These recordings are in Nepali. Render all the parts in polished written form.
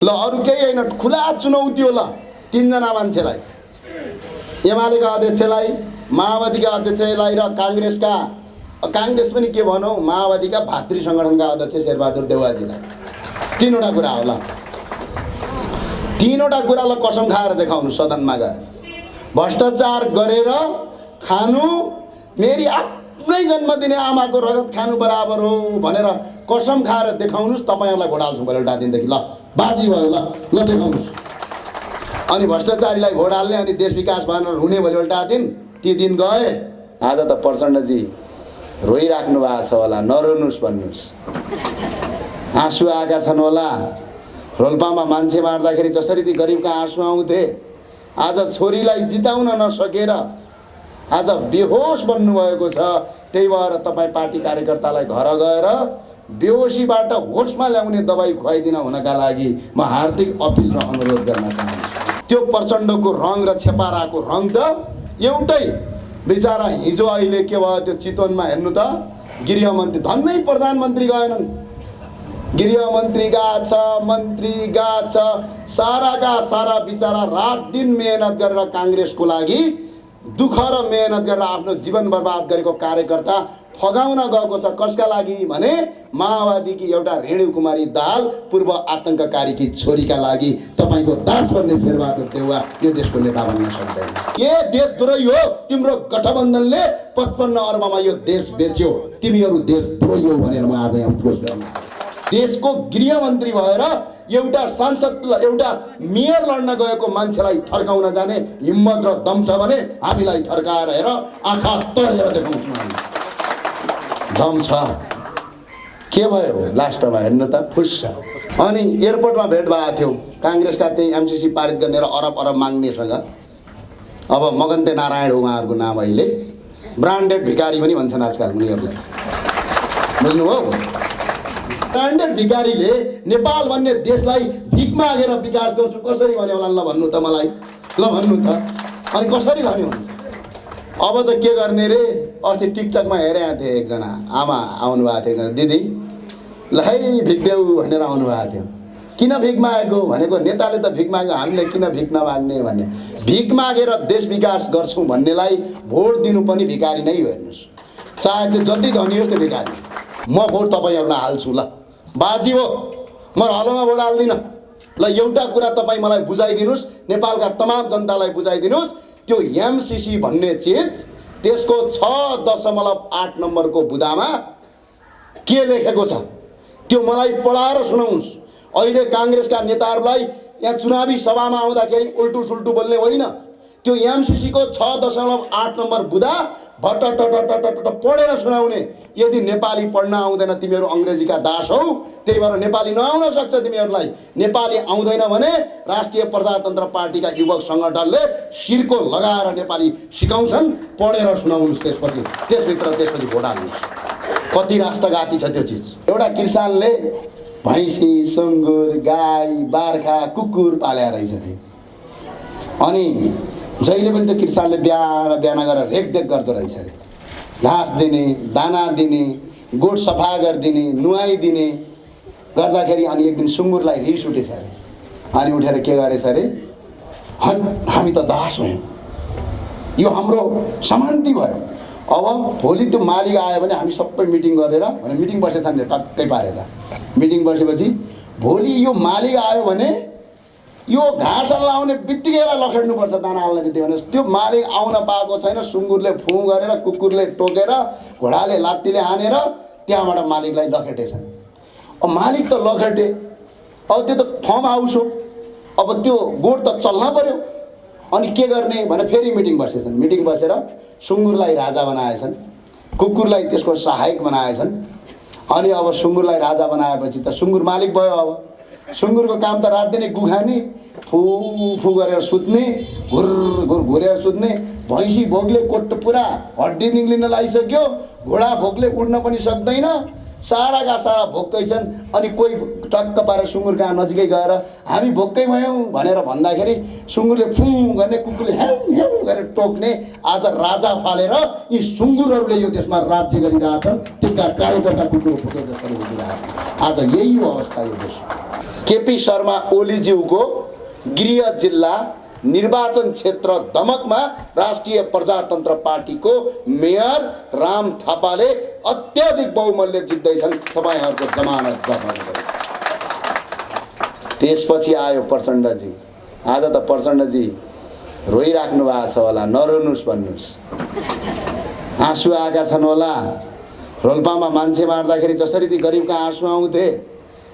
ल अरु केही हैन, खुला चुनौती हो। ल तीनजना मान्छेलाई, एमालेका अध्यक्षलाई, माओवादीका अध्यक्षलाई र कांग्रेस पनि के भनौं, माओवादीका भातृ संगठनका अध्यक्ष शेरबहादुर देउवाजीलाई तीनवटा कुरा होला। तीनवटा कुरा ल कसम खाएर देखाउनु सदनमा गएर। भ्रष्टाचार गरेर खानु मेरी आफ्नै जन्मदिने आमाको रगत खानु बराबर हो भनेर कसम खाएर देखाउनुस्। तपाईहरुलाई भोट हाल्छु मैले एउटा दिनदेखि। ल बाजी भयो, ल देखाउनुस्। अनि भ्रष्टाचारीलाई भोट हाल्ने अनि देश विकास भनेर हुने भोलि एउटा दिन, ती दिन गए। आज त प्रचण्डजी रोइराख्नु भएको छ होला, नरोनुस् भन्नुस्। आँसु आएका छन् होला। रोल्पामा मान्छे मार्दाखेरि जसरी ती गरिबका आँसु आउँथे, आज छोरीलाई जिताउन नसकेर आज बेहोस बन्नुभएको छ। त्यही भएर तपाई पार्टी कार्यकर्तालाई घर गएर बेहोसीबाट होसमा ल्याउने दबाई खुवाइदिन हुनका लागि म हार्दिक अपिल र अनुरोध गर्न चाहन्छु। त्यो प्रचण्डको रङ र छेपाराको रङ त एउटै। बिचारा हिजो अहिले के भयो त्यो चितवनमा हेर्नु त, गृहमन्त्री धन्नै प्रधानमन्त्री गएनन्। गृहमन्त्री गएको छ, मन्त्री गएको छ, साराका सारा बिचारा रात दिन मेहनत गरेर कांग्रेसको लागि दुःख र मेहनत गरेर आफ्नो जीवन बर्बाद गरेको कार्यकर्ता फगाउन गएको छ। कसका लागि भने माओवादीकी एउटा रेणु कुमारी दाहाल पूर्व आतंककारीकी छोरीका लागि। तपाईको दास बन्ने शेरबहादुर देउवा यो देशको नेता बन्न सक्दैन। के देशद्रोही हो तिम्रो गठबन्धनले 55 अर्बमा यो देश बेच्यो। तिमीहरू देशद्रोही हो भनेर म आज यहाँ उद्घोष गर्न। देशको गृहमन्त्री भएर एउटा सांसद एउटा मेयर लड्न गएको मान्छेलाई थर्काउन जाने हिम्मत र दम छ भने हामीलाई थर्काएर हेर, आँखा तरेर देखाउँछौँ हामी। दम छ। के भयो लास्टमा हेर्नु त, फुस्छ। अनि एयरपोर्टमा भेट भएको थियो कांग्रेसका त्यही एमसीसी पारित गर्ने र अरब माग्नेसँग। अब मगन्ते नारायण हो उहाँहरूको नाम। अहिले ब्रान्डेड भिकारी पनि भन्छन् आजकल उनीहरूलाई, बुझ्नुभयो? ब्रान्डेड भिकारीले नेपाल भन्ने देशलाई भिख मागेर विकास गर्छु कसरी भन्यो होला? ल भन्नु त मलाई, ल भन्नु त। अनि कसरी भन्यो हुन्छ? अब त के गर्ने रे? अस्ति टिकटकमा हेरेको थिएँ, एकजना आमा आउनु भएको थियो, एकजना दिदी, ल है भिख देऊ भनेर आउनु भएको थियो। किन भिख मागेको भनेको, नेताले त भिख माग्यो, हामीले किन भिख नमाग्ने भन्ने। भिख मागेर देश विकास गर्छौँ भन्नेलाई भोट दिनु पनि भिकारी नै हो। हेर्नुहोस्, चाहे त्यो जति धनी हो त्यो भिकारी। म भोट तपाईहरुलाई हाल्छु। ल बाजी हो, म हलोमा भोट हाल्दिनँ। ल एउटा कुरा तपाई मलाई बुझाइदिनुस्, नेपालका तमाम जनतालाई बुझाइदिनुस्, त्यो एमसीसी भन्ने चीज त्यसको 6.8 नम्बरको बुदामा के लेखेको छ त्यो मलाई पढाएर सुनाउनुस्। अहिले कांग्रेसका नेताहरूलाई यहाँ चुनावी सभामा आउँदाखेरि उल्टु सुल्टु बोल्ने होइन। त्यो एमसीसी को 6.8 नम्बर बुदा भट्ट पढेर सुनाउने। यदि नेपाली पढ्न आउँदैन तिमीहरू अंग्रेजीका दास हौ, त्यही भएर नेपाली नआउन सक्छ तिमीहरूलाई। नेपाली आउँदैन भने राष्ट्रिय प्रजातन्त्र पार्टीका युवक संगठनले शिरको लगाएर नेपाली सिकाउँछन्। पढेर सुनाउनुस्, त्यसपछि भोट हाल्नुस्। कति राष्ट्रघाती छ त्यो चीज। एउटा किसानले भैँसी, सुँगुर, गाई, बार्खा, कुकुर पालेर रहेछ रे। अनि जहिले पनि त्यो किसानले बिहान गरेर रेखदेख गर्दो रहेछ रे। घाँस दिने, दाना दिने, गोठ सफा गरिदिने, नुहाइदिने गर्दाखेरि अनि एक दिन सुँगुरलाई रिस उठेछ अरे। अनि उठेर के गरेछ अरे, हामी त दास भयौँ, यो हाम्रो समान्ति भयो। अब भोलि त्यो मालिक आयो भने हामी सबै मिटिङ गरेर भने मिटिङ बसेछन् नि टक्कै पारेर। मिटिङ बसेपछि भोलि यो मालिक आयो भने यो घाँस लाउने बित्तिकैलाई लखेड्नुपर्छ, दाना हाल्ने बित्तिकै। भने त्यो मालिक आउन पाएको छैन। सुँगुरले फुँ गरेर, कुकुरले टोकेर, घोडाले लात्तीले हानेर त्यहाँबाट मालिकलाई लखेटेछन्। अब मालिक त लखेटे, अब त्यो त फार्म हाउस हो, अब त्यो गोठ त चल्न पर्यो। अनि के गर्ने भने फेरि मिटिङ बसेछन्। मिटिङ बसेर सुँगुरलाई राजा बनाएछन्, कुकुरलाई त्यसको सहायक बनाएछन्। अनि अब सुँगुरलाई राजा बनाएपछि त सुँगुर मालिक भयो। अब सुँगुरको काम त रात दिनै गुखाने, फु गरेर सुत्ने, घुर घुरेर सुत्ने। भैँसी भोगले कोट पुरा हड्डी निक्लिन लागिसक्यो, घोडा भोगले उड्न पनि सक्दैन, साराका सारा भोक्कै छन्। अनि कोही टक्क पारेर सुँगुर कहाँ नजिकै गएर हामी भोक्कै भयौँ भनेर भन्दाखेरि सुँगुरले फु गर्ने, कुकुरले ह्याउ ह्याउ गरेर टोक्ने। आज राजा फालेर यी सुँगुरहरूले यो देशमा राज्य गरिरहेछन्। तिनका कार्यकर्ता कुकुर फुटे जस्तो भइरहेछ। आज यही हो अवस्था यो देशको। केपी शर्मा ओलीज्यूको गृह जिल्ला निर्वाचन क्षेत्र दमकमा राष्ट्रिय प्रजातन्त्र पार्टीको मेयर राम थापाले अत्याधिक बहुमूल्य जित्दैछन्। तपाईहरुको जमानत जफ्त गर्नु। त्यसपछि आयो प्रचण्डजी। आज त प्रचण्डजी रोइराख्नु भएको छ होला, नरोनुस् भन्नुस्। आँसु आएका छन् होला। रोल्पामा मान्छे मार्दाखेरि जसरी ती गरिबका आँसु आउँथे,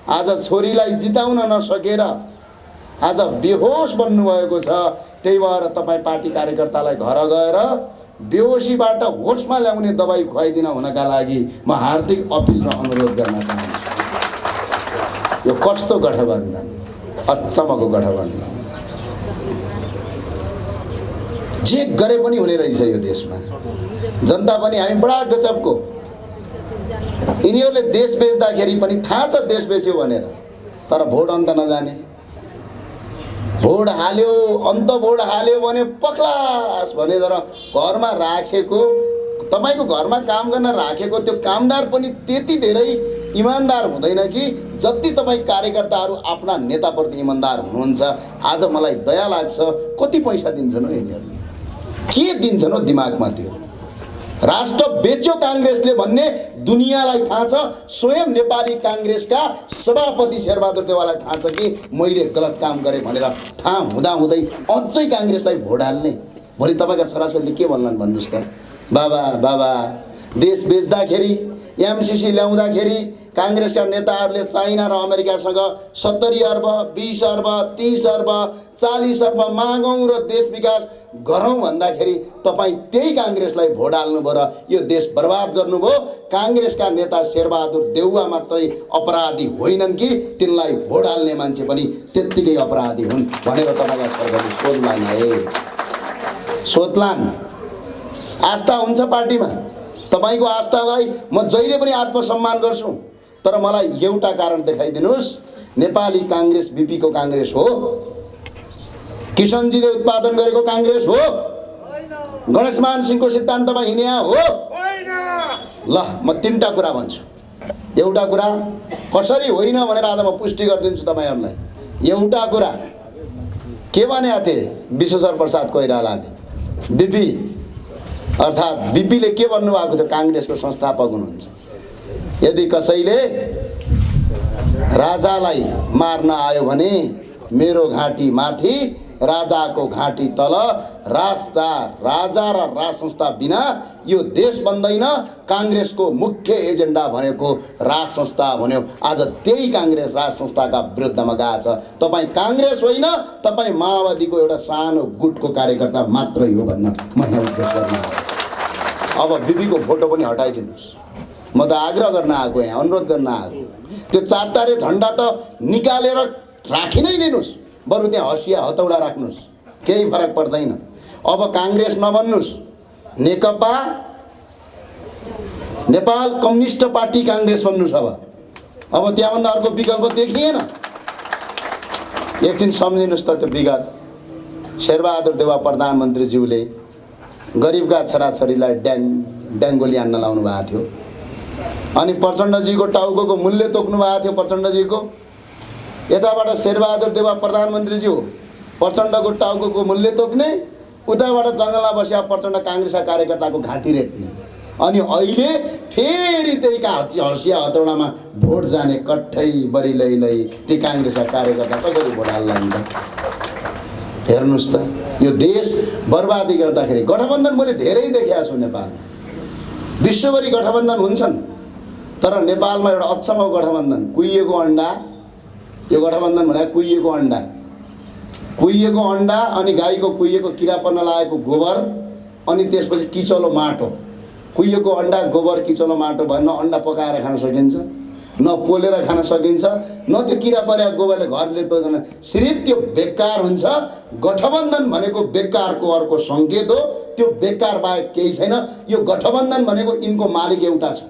आज छोरीलाई जिताउन नसकेर आज बेहोस बन्नुभएको छ। त्यही भएर तपाईँ पार्टी कार्यकर्तालाई घर गएर बेहोसीबाट होसमा ल्याउने दबाई खुवाइदिन हुनका लागि म हार्दिक अपिल र अनुरोध गर्न चाहन्छु। यो कस्तो गठबन्धन, अचम्मको गठबन्धन। जे गरे पनि हुने रहेछ यो देशमा। जनता पनि हामी बडा गजबको। यिनीहरूले देश बेच्दाखेरि पनि थाहा छ देश बेच्यो भनेर, तर भोट अन्त नजाने। भोट हाल्यो, अन्त भोट हाल्यो भने पक्लास भने तर घरमा राखेको, तपाईको घरमा काम गर्न राखेको त्यो कामदार पनि त्यति धेरै इमानदार हुँदैन कि जति तपाईँ कार्यकर्ताहरू आफ्ना नेताप्रति इमानदार हुनुहुन्छ। आज मलाई दया लाग्छ, कति पैसा दिन्छन् हो यिनीहरू, के दिन्छन् हो दिमागमा त्यो। राष्ट्र बेच्यो कांग्रेसले भन्ने दुनियाँलाई थाहा छ। स्वयं नेपाली कांग्रेसका सभापति शेरबहादुर देउवालाई थाहा छ कि मैले गलत काम गरेँ भनेर। थाहा हुँदाहुँदै अझै कांग्रेसलाई भोट हाल्ने। भोलि तपाईँका छोराछोरीले के भन्लान् भन्नुहोस् त। बाबा बाबा देश बेच्दाखेरि, एमसीसी ल्याउँदाखेरि कांग्रेसका नेताहरूले चाइना र अमेरिकासँग 70 अर्ब, 20 अर्ब, 30 अर्ब, 40 अर्ब मागौँ र देश विकास गरौँ भन्दाखेरि तपाईँ त्यही कांग्रेसलाई भोट हाल्नुभयो र यो देश बर्बाद गर्नुभयो। कांग्रेसका नेता शेरबहादुर देउवा मात्रै अपराधी होइनन् कि तिनलाई भोट हाल्ने मान्छे पनि त्यत्तिकै अपराधी हुन् भनेर तपाईँका छोराले सोध्लान्। है सोध्लान्। आस्था हुन्छ पार्टीमा। तपाईको आस्थालाई म जहिले पनि आत्मसम्मान गर्छु, तर मलाई एउटा कारण देखाइदिनुस्। नेपाली कांग्रेस बीपी को कांग्रेस हो? किशनजीले उत्पादन गरेको कांग्रेस हो? गणेशमान सिंहको सिद्धान्तमा हिँड्या हो? ल म तीनटा कुरा भन्छु। एउटा कुरा कसरी होइन भनेर आज म पुष्टि गरिदिन्छु तपाईहरुलाई। एउटा कुरा के भनेका थिए विश्वेश्वर प्रसाद कोइरालाले, बीपी अर्थात बीपीले के भन्नुभएको थियो, कांग्रेसको संस्थापक हुनुहुन्छ। यदि कसैले राजालाई मार्न आयो भने मेरो घाँटी माथि, राजाको घाँटी तल। राजा र राज संस्था बिना यो देश बन्दैन। कांग्रेसको मुख्य एजेन्डा भनेको राज संस्था भन्यो। आज त्यही कांग्रेस राज संस्थाका विरुद्धमा गएको छ। तपाईँ कांग्रेस होइन, तपाईँ माओवादीको एउटा सानो गुटको कार्यकर्ता मात्रै हो भन्न म यहाँ उद्देश्य गर्न। अब बीपीको फोटो पनि हटाइदिनुहोस्। म त आग्रह गर्न आएको, यहाँ अनुरोध गर्न आएको। त्यो चारतारे झण्डा त निकालेर राखि नै दिनुस्, बरु त्यहाँ हँसिया हतौडा राख्नुस्, केही फरक पर्दैन। अब कांग्रेस नभन्नुस्, नेकपा नेपाल कम्युनिस्ट पार्टी कांग्रेस भन्नुस्। अब त्यहाँभन्दा अर्को विकल्प देखिएन। एकछिन सम्झिनुस् त त्यो विगत। शेरबहादुर देउवा प्रधानमन्त्रीज्यूले गरिबका छोराछोरीलाई ड्याङ्गोली हान्न लाउनु भएको थियो। अनि प्रचण्डजीको टाउको मूल्य तोक्नु भएको थियो। प्रचण्डजीको यताबाट शेरबहादुर देउवा प्रधानमन्त्रीज्यू प्रचण्डको टाउको मूल्य तोक्ने, उताबाट जङ्गलमा बसेर प्रचण्ड कांग्रेसका कार्यकर्ताको घाँटी रेट्ने। अनि अहिले फेरि त्यही हँसिया हतौडामा भोट जाने कट्ठै बरी लै ती कांग्रेसका कार्यकर्ता कसरी भोट हाल्लान् त? हेर्नुस् त यो देश बर्बादी गर्दाखेरि गठबन्धन मैले धेरै देखेको छु नेपालमा। विश्वभरि गठबन्धन हुन्छन्, तर नेपालमा एउटा अचम्मको गठबन्धन, कुहिएको अन्डा। यो गठबन्धन भनेको कुहिएको अन्डा, कुहिएको अन्डा अनि गाईको कुहिएको किरापन्न लागेको गोबर अनि त्यसपछि किचलो माटो। कुहिएको अन्डा, गोबर, किचलो माटो भन्न अन्डा पकाएर खान सकिन्छ, न पोलेर खान सकिन्छ, न त्यो किरा परेको गोबरले घरले पकाउन। सिर्फ त्यो बेकार हुन्छ। गठबन्धन भनेको बेकारको अर्को संकेत हो। त्यो बेकार बाहेक केही छैन। यो गठबन्धन भनेको यिनको मालिक एउटा छ।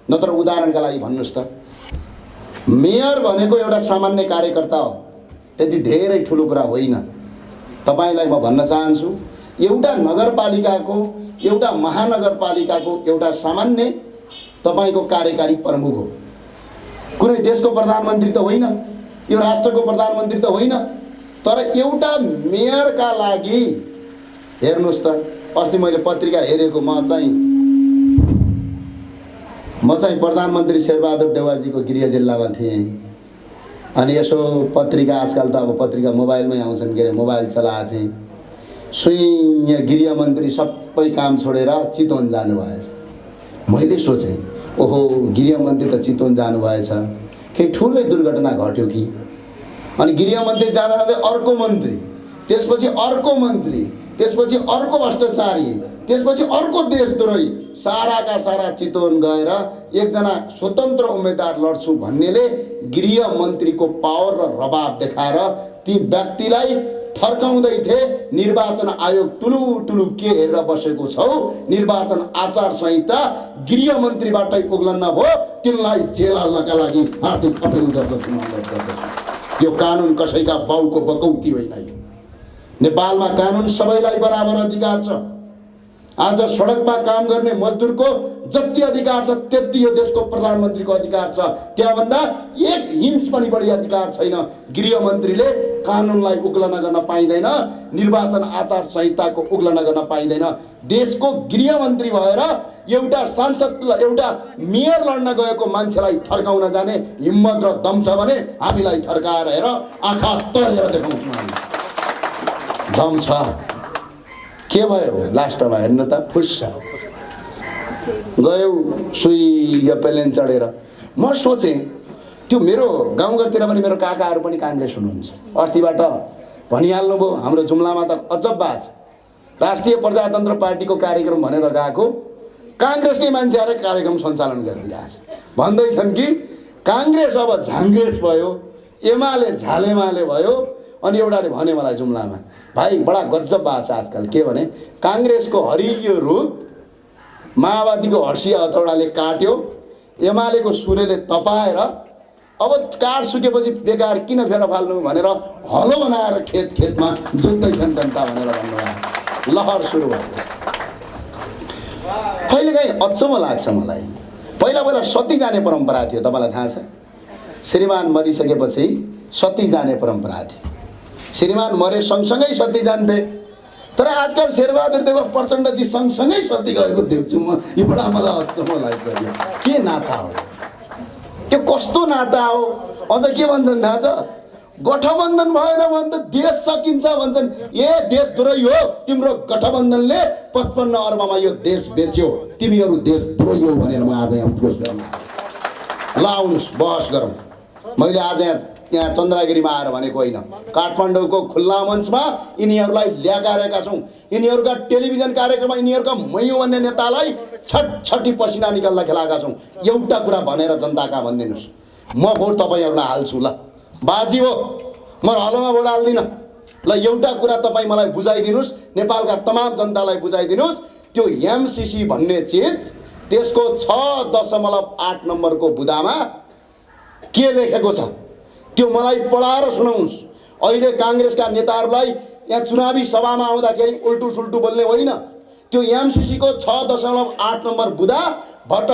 नत्र उदाहरणका लागि भन्नुस् त, मेयर भनेको एउटा सामान्य कार्यकर्ता हो, त्यति धेरै ठुलो कुरा होइन। तपाईलाई म भन्न चाहन्छु, एउटा नगरपालिकाको, एउटा महानगरपालिकाको एउटा सामान्य तपाईको कार्यकारी प्रमुख हो। कुनै देशको प्रधानमन्त्री त होइन। यो राष्ट्रको प्रधानमन्त्री त होइन। तर एउटा मेयरका लागि हेर्नुहोस् त, अस्ति मैले पत्रिका हेरेको, म चाहिँ प्रधानमन्त्री शेरबहादुर देउवाजीको गृह जिल्लामा थिएँ। अनि यसो पत्रिका, आजकल त अब पत्रिका मोबाइलमै आउँछन् के अरे, मोबाइल चलाएको थिएँ। सुई गृहमन्त्री सबै काम छोडेर चितवन जानुभएछ। मैले सोचेँ, ओहो गृहमन्त्री त चितवन जानुभएछ, केही ठुलै दुर्घटना घट्यो कि। अनि गृहमन्त्री जाँदा जाँदै अर्को मन्त्री, त्यसपछि अर्को मन्त्री, त्यसपछि अर्को भ्रष्टाचारी, त्यसपछि अर्को देशद्रोही, साराका सारा चितवन गएर एकजना स्वतन्त्र उम्मेदवार लड्छु भन्नेले गृहमन्त्रीको पावर र रबाब देखाएर ती व्यक्तिलाई थर्काउँदै थिए। निर्वाचन आयोग टुलु टुलु के हेरेर बसेको छौ, निर्वाचन आचार संहिता गृहमन्त्रीबाटै उल्लङ्घन भयो, तिनलाई जेल हाल्नका लागि हार्दिक अपील गर्दछु, अनुरोध गर्दछु। यो कानुन कसैका बाउको बकौती होइन। नेपालमा कानुन सबैलाई बराबर अधिकार छ। आज सडकमा काम गर्ने मजदुरको जति अधिकार छ त्यति यो देशको प्रधानमन्त्रीको अधिकार छ। त्यहाँभन्दा 1 इन्च पनि बढी अधिकार छैन। गृहमन्त्रीले कानुनलाई उल्लङ्घन गर्न पाइँदैन, निर्वाचन आचार संहिताको उल्लङ्घन गर्न पाइँदैन। देशको गृहमन्त्री भएर एउटा सांसद, एउटा मेयर लड्न गएको मान्छेलाई थर्काउन जाने हिम्मत र दम छ भने हामीलाई थर्काएर हेर, आँखा तरेर देखाउँछौँ हामी, दम छ। के भयो लास्टमा हेर्नु त, फुस्स गयो सुई यो प्लेन चढेर। म सोचेँ त्यो मेरो गाउँघरतिर पनि मेरो काकाहरू पनि काङ्ग्रेस हुनुहुन्छ। अस्तिबाट भनिहाल्नुभयो, हाम्रो जुम्लामा त अजब बात छ। राष्ट्रिय प्रजातन्त्र पार्टीको कार्यक्रम भनेर गएको, काङ्ग्रेसकै मान्छे आएर कार्यक्रम सञ्चालन गरिदिरहेछ। भन्दैछन् कि काङ्ग्रेस अब झाङ्ग्रेस भयो, एमाले झालेमाले भयो। अनि एउटाले भने मलाई जुम्लामा, भाइ बडा गजब बात छ आजकल। के भने काङ्ग्रेसको हरियो रुख माओवादीको हर्षिया हतौडाले काट्यो, एमालेको सूर्यले तपाएर अब काठ सुकेपछि बेकार किन फेर फाल्नु भनेर हलो बनाएर खेतमा जोत्दैछन् जनता भनेर भन्नुभयो। लहर सुरु भयो। कहिलेकाहीँ अचम्म लाग्छ मलाई। पहिला पहिला सती जाने परम्परा थियो, तपाईँलाई थाहा छ? श्रीमान मरिसकेपछि सती जाने परम्परा थियो। श्रीमान मरे सँगसँगै सती जान्थे। तर आजकल शेरबहादुर देउवा प्रचण्डजी सँगसँगै सती गएको देख्छु म। यो बडा मलाई अचम्म लाग्छ। के नाता हो यो, कस्तो नाता हो? अझ के भन्छन् थाहा छ? गठबन्धन भएन भने त देश सकिन्छ भन्छन्। ए देशद्रोही हो तिम्रो गठबन्धनले, 55 अर्बमा यो देश बेच्यो, तिमीहरू देशद्रोही हो भनेर म आज यहाँ उद्घोष गर्न ल आउनुहोस् बहस गरौँ। मैले आज यहाँ चन्द्रगिरीमा आएर भनेको होइन, काठमाडौँको खुल्ला मञ्चमा यिनीहरूलाई ल्याएका छौँ। यिनीहरूका टेलिभिजन कार्यक्रममा यिनीहरूका मैयो भन्ने नेतालाई छटछटी पसिना निकाल्दा खेलाएका छौँ। एउटा कुरा भनेर जनताका भनिदिनुहोस्, म भोट तपाईँहरूलाई हाल्छु। ल बाजी हो, म हलोमा भोट हाल्दिनँ। ल एउटा कुरा तपाईँ मलाई बुझाइदिनुहोस्, नेपालका तमाम जनतालाई बुझाइदिनुहोस्, त्यो एमसिसी भन्ने चिज त्यसको 6.8 नम्बरको बुदामा के लेखेको छ त्यो मलाई पढाएर सुनाउनुहोस्। अहिले काङ्ग्रेसका नेताहरूलाई यहाँ चुनावी सभामा आउँदाखेरि उल्टु सुल्टु बोल्ने होइन। त्यो एमसिसीको 6.8 नम्बर बुदा भट्ट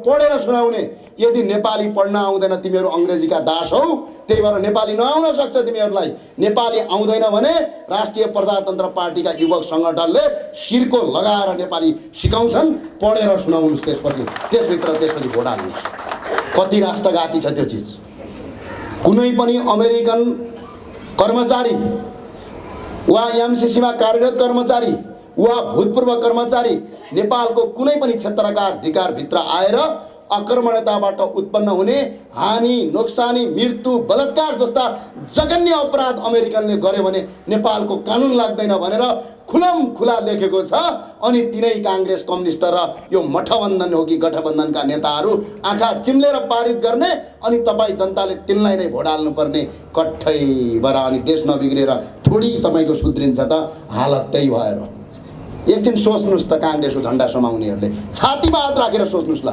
पढेर सुनाउने। यदि नेपाली पढ्न आउँदैन तिमीहरू अङ्ग्रेजीका दास हौ, त्यही भएर नेपाली नआउन सक्छ तिमीहरूलाई। नेपाली आउँदैन भने राष्ट्रिय प्रजातन्त्र पार्टीका युवक सङ्गठनले शिरको लगाएर नेपाली सिकाउँछन्, पढेर सुनाउनुहोस्। त्यसपछि भोट हाल्नुहोस्। कति राष्ट्रघाती छ त्यो चिज। कुनै पनि अमेरिकन कर्मचारी वा एमसिसीमा कार्यरत कर्मचारी वा भूतपूर्व कर्मचारी नेपालको कुनै पनि क्षेत्रका अधिकारभित्र आएर आक्रमणताबाट उत्पन्न हुने हानि, नोक्सानी, मृत्यु, बलात्कार जस्ता जघन्य अपराध अमेरिकनले गर्यो भने नेपालको कानुन लाग्दैन भनेर खुलम खुला लेखेको छ। अनि तिनै काङ्ग्रेस, कम्युनिस्ट र यो मठबन्धन हो कि गठबन्धनका नेताहरू आँखा चिम्लेर पारित गर्ने, अनि तपाईँ जनताले तिनलाई नै भोट हाल्नुपर्ने कठैबाट। अनि देश नबिग्रेर थोडी तपाईँको सुध्रिन्छ त हालत त्यही भएर। एकछिन सोच्नुहोस् त, काङ्ग्रेसको झन्डा समाउनेहरूले छातीमा हात राखेर सोच्नुहोस्। ल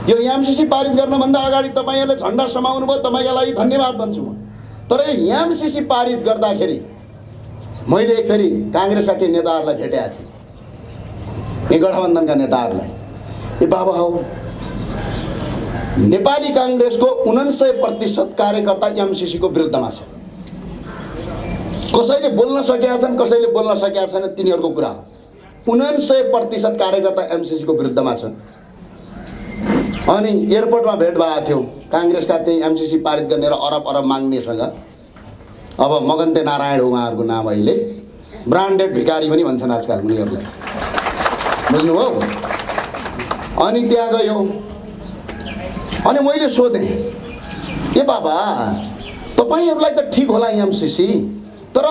यो एमसिसी पारित गर्नुभन्दा अगाडि तपाईँहरूले झन्डा समाउनु भयो, तपाईँका लागि धन्यवाद भन्छु म। तर एमसिसी पारित गर्दाखेरि मैले फेरि काङ्ग्रेसका केही नेताहरूलाई भेटेका थिएँ, यी गठबन्धनका नेताहरूलाई। ए बाबा हौ नेपाली कांग्रेसको 99% कार्यकर्ता एमसीसीको विरुद्धमा छ। कसैले बोल्न सकेका छन्, कसैले बोल्न सकेका छैन, तिनीहरूको कुरा हो। 99% कार्यकर्ता एमसीसीको विरुद्धमा छन्। अनि एयरपोर्टमा भेट भएको थियो कांग्रेसका त्यही एमसीसी पारित गर्ने र अरब अरब माग्नेसँग। अब मगन्ते नारायण हो उहाँहरूको नाम। अहिले ब्रान्डेड भिकारी पनि भन्छन् आजकल उनीहरूलाई, बुझ्नुभयो। अनि त्यहाँ गयो। अनि मैले सोधेँ, ए बाबा तपाईहरुलाई त ठीक होला एमसीसी, तर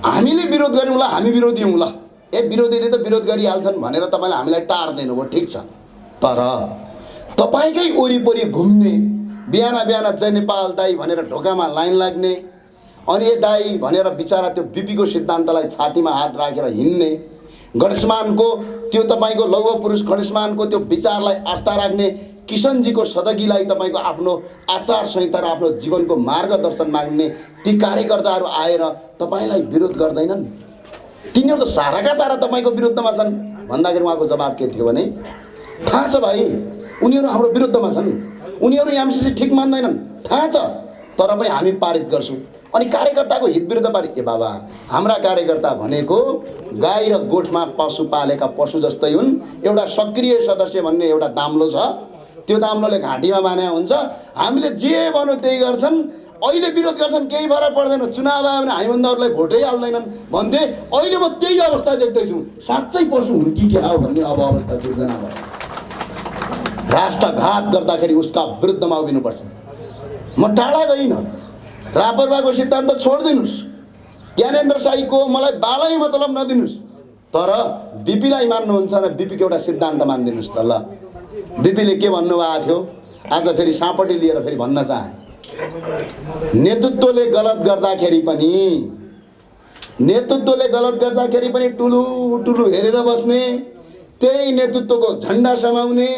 हामीले विरोध गरौँला, हामी विरोधी हौँला, ए विरोधीले त विरोध गरिहाल्छन् भनेर तपाईले हामीलाई टार्दैनु भयो, ठीक छ। तर तपाईकै वरिपरि घुम्ने, बिहान बिहान जय नेपाल दाई भनेर ढोकामा लाइन लाग्ने, अनि ए दाई भनेर बिचारा त्यो बीपीको सिद्धान्तलाई छातीमा हात राखेर हिँड्ने, गणेशमानको त्यो तपाईको लौह पुरुष गणेशमानको त्यो विचारलाई आस्था राख्ने, किशनजीको सदगीलाई तपाईको आफ्नो आचार संहिता र आफ्नो जीवनको मार्गदर्शन माग्ने ती कार्यकर्ताहरू आएर तपाईलाई विरोध गर्दैनन्। तिनीहरू त साराका सारा तपाईको विरुद्धमा छन् भन्दाखेरि उहाँको जवाब के थियो भने, थाहा छ भाइ उनीहरू हाम्रो विरुद्धमा छन्, उनीहरू एमसीसी ठीक मान्दैनन्, थाहा छ, तर पनि हामी पारित गर्छौँ। अनि कार्यकर्ताको हित विरुद्ध पारित। ए बाबा हाम्रा कार्यकर्ता भनेको गाई र गोठमा पशु पालेका पशु जस्तै हुन्। एउटा सक्रिय सदस्य भन्ने एउटा दाम्लो छ, त्यो दाम्लोले घाँटीमा बान्या हुन्छ। हामीले जे भन्यो त्यही गर्छन्, अहिले विरोध गर्छन्, केही फरक पर्दैन, चुनाव आयो भने हामीभन्दा अरूलाई भोटै हाल्दैनन् भन्थे। अहिले म त्यही अवस्था देख्दैछु। साँच्चै पशु हुन् कि क्या हो भन्ने अब अवस्था सिर्जना भयो। राष्ट्रघात गर्दाखेरि उसका विरुद्धमा उभिनुपर्छ। म टाढा गइनँ, रापरवाको सिद्धान्त छोडिदिनुस्, ज्ञानेन्द्र साईको मलाई बालै मतलब नदिनुस्, तर बीपीलाई मान्नुहुन्छ र बीपीको एउटा सिद्धान्त मानिदिनुस् त। ल बीपीले के भन्नुभएको थियो, आज फेरि सापटी लिएर फेरि भन्न चाहे, नेतृत्वले गलत गर्दाखेरि पनि टुलु टुलु हेरेर बस्ने, त्यही नेतृत्वको झन्डा समाउने,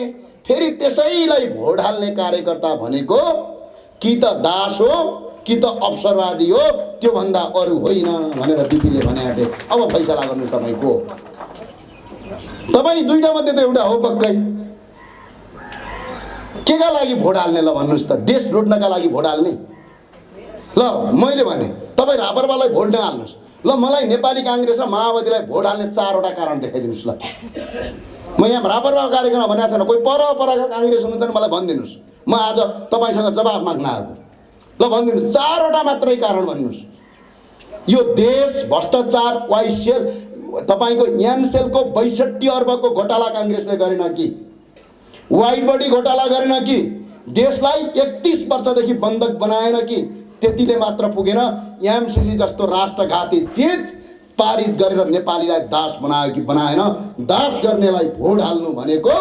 फेरि त्यसैलाई भोट हाल्ने कार्यकर्ता भनेको कि त दास हो कि त अवसरवादी हो, त्यो भन्दा अरू होइन भनेर बीपीले भनेको थिए। अब फैसला गर्नु तपाईको, तपाई दुईटा मध्ये त एउटा हो पक्कै। केका लागि भोट हाल्ने ल भन्नुस् त? देश लुट्नका लागि भोट हाल्ने? ल मैले भने तपाई रापरवालाई भोट नहाल्नुस्, ल मलाई नेपाली कांग्रेस र माओवादीलाई भोट हाल्ने 4 वटा कारण देखाइदिनुस्। ल म यहाँ रापरवा कार्यक्रममा भनेको छैन, कोही परका कांग्रेस हुनुहुन्छ भने मलाई भनिदिनुस्, म आज तपाईसँग जवाब माग्न आएको। ल भनिदिनुस्, 4 वटा मात्रै कारण भन्नुस्। यो देश भ्रष्टाचार वाइसेल तपाईको एनसेलको 62 अर्बको घोटाला कांग्रेसले गरेन कि, वाइट बडी घोटाला गरेन कि, देशलाई 31 वर्षदेखि बन्धक बनाएन कि, त्यतिले मात्र पुगेन, एमसीसी जस्तो राष्ट्रघाती चीज पारित गरेर नेपालीलाई दास बनायो कि बनाएन। दास गर्नेलाई भोट हाल्नु भनेको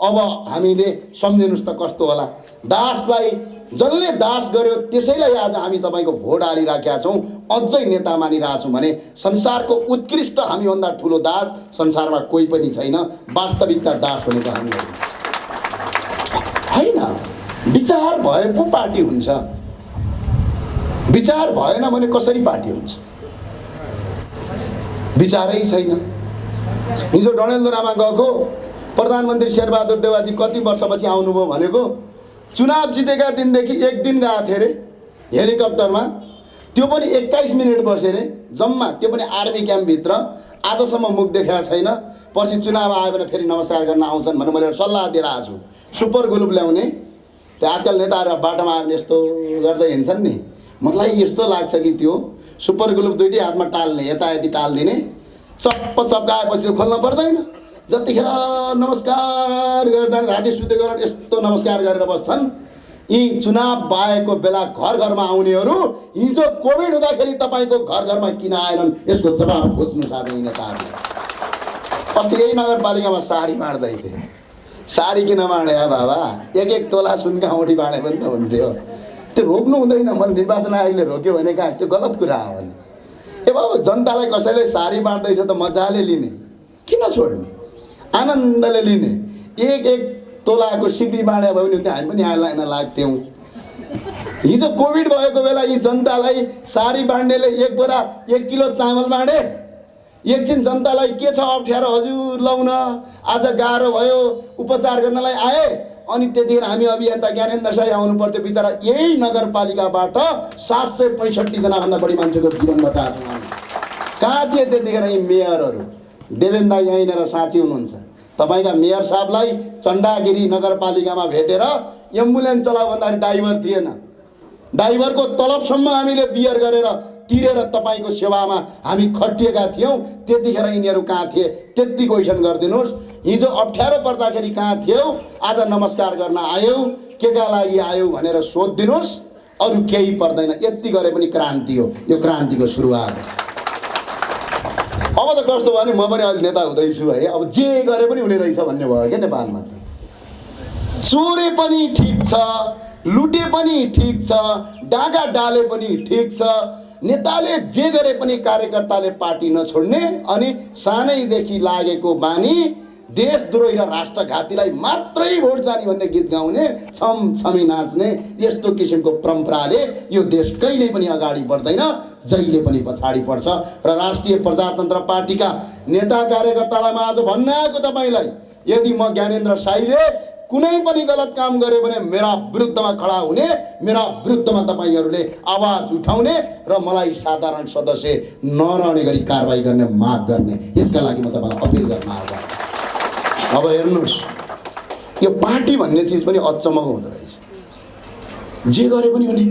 अब हामीले सम्झिनुस् त कस्तो होला। दासलाई जसले दास गर्यो त्यसैलाई आज हामी तपाईको भोट हालिराखेका छौँ, अझै नेता मानिरहेछौँ भने संसारको उत्कृष्ट हामीभन्दा ठुलो दास संसारमा कोही पनि छैन। वास्तविकता दास भनेको हामी होइन। विचार भए पो पार्टी हुन्छ, विचार भएन भने कसरी पार्टी हुन्छ? विचारै छैन। हिजो डडेलधुरामा गएको प्रधानमन्त्री शेरबहादुर देउवाजी कति वर्षपछि आउनुभयो भनेको, चुनाव जितेका दिनदेखि 1 दिन गएको थिए अरे हेलिकप्टरमा, त्यो पनि 21 मिनट बसेर जम्मा, त्यो पनि आर्मी क्याम्पभित्र। आजसम्म मुख देखाएको छैन। पछि चुनाव आयो भने फेरि नमस्कार गर्न आउँछन् भनेर मैले सल्लाह दिएर आएको छु। सुपर ग्लुप ल्याउने, त्यो आजकल नेताहरू बाटोमा आयो भने यस्तो गर्दै हिँड्छन् नि, मलाई यस्तो लाग्छ कि त्यो सुपर ग्लुप दुईटै हातमा टाल्ने, यतायति टाल्दिने, चप्प चप्काएपछि त्यो खोल्न पर्दैन। जतिखेर नमस्कार गर्दा राति सुतेको बेला यस्तो नमस्कार गरेर बस्छन्। यी चुनाव बाहेको बेला घर घरमा आउनेहरू हिजो कोभिड हुँदाखेरि तपाईको घर घरमा किन आएनन्, यसको जवाब खोज्नु साथै नेताहरूले। अस्ति यही नगरपालिकामा साडी बाँड्दै थिए। साडी किन बाँडे बाबा? 1-1 तोला सुनका औँठी बाँडे पनि त हुन्थ्यो। त्यो रोक्नु हुँदैन। मैले निर्वाचन आयोगले रोक्यो भने कहाँ त्यो गलत कुरा हो भने। ए बाबा जनतालाई कसैले साडी बाँड्दैछ त मजाले लिने, किन छोड्ने? आनन्दले लिने। 1-1 तोलाको सिक्री बाँडे भयो भने हामी पनि आइन लाग्थ्यौँ। हिजो कोभिड भएको बेला यी जनतालाई साडी बाँड्नेले 1 बोरा 1 किलो चामल बाँडे। एकछिन जनतालाई के छ अप्ठ्यारो हजुर लाउन, आज गाह्रो भयो उपचार गर्नलाई आए, अनि त्यतिखेर हामी अभियन्ता ज्ञानेन्द्र साई आउनु पर्थ्यो। बिचरा यही नगरपालिकाबाट 765 जनाभन्दा बढी मान्छेको जीवन बचाएको छौँ। कहाँ थिए त्यतिखेर यी मेयरहरू? देवेन्द्र दाई यहीँनिर साँची हुनुहुन्छ। तपाईँका मेयर साहबलाई चण्डागिरी नगरपालिकामा भेटेर एम्बुलेन्स चलाऊ भन्दाखेरि ड्राइभर थिएन। ड्राइभरको तलबसम्म हामीले बियर गरेर तिरेर तपाईँको सेवामा हामी खटिएका थियौँ। त्यतिखेर यिनीहरू कहाँ थिए? त्यति क्वेसन गरिदिनुहोस्। हिजो अप्ठ्यारो पर्दाखेरि कहाँ थियौ? आज नमस्कार गर्न आयौ, केका लागि आयौ भनेर सोधिदिनुहोस्। अरू केही पर्दैन। यति गरे पनि क्रान्ति हो। यो क्रान्तिको सुरुवात हो। अब त कस्तो भयो भने म पनि अहिले नेता हुँदैछु है। अब जे गरे पनि हुने रहेछ भन्ने भयो क्या नेपालमा। चोरे पनि ठिक छ, लुटे पनि ठिक छ, डाँगा डाले पनि ठिक छ। नेताले जे गरे पनि कार्यकर्ताले पार्टी नछोड्ने अनि सानैदेखि लागेको बानी देशद्रोही र राष्ट्रघातीलाई मात्रै भोट जाने भन्ने गीत गाउने, छम छमी नाच्ने, यस्तो किसिमको परम्पराले यो देश कहिल्यै पनि अगाडि बढ्दैन, जहिले पनि पछाडि पर्छ। र राष्ट्रिय प्रजातन्त्र पार्टीका नेता कार्यकर्तालाई म आज भन्न आएको तपाईँलाई, यदि म ज्ञानेन्द्र साईले कुनै पनि गलत काम गरे भने मेरा विरुद्धमा खडा हुने, मेरा विरुद्धमा तपाईँहरूले आवाज उठाउने र मलाई साधारण सदस्य नरहने गरी कारबाही गर्ने, माग गर्ने, यसका लागि म तपाईँलाई अपिल गर्न आएको। अब हेर्नुहोस्, यो पार्टी भन्ने चिज पनि अचम्मको हुँदो रहेछ। जे गरे पनि हुने।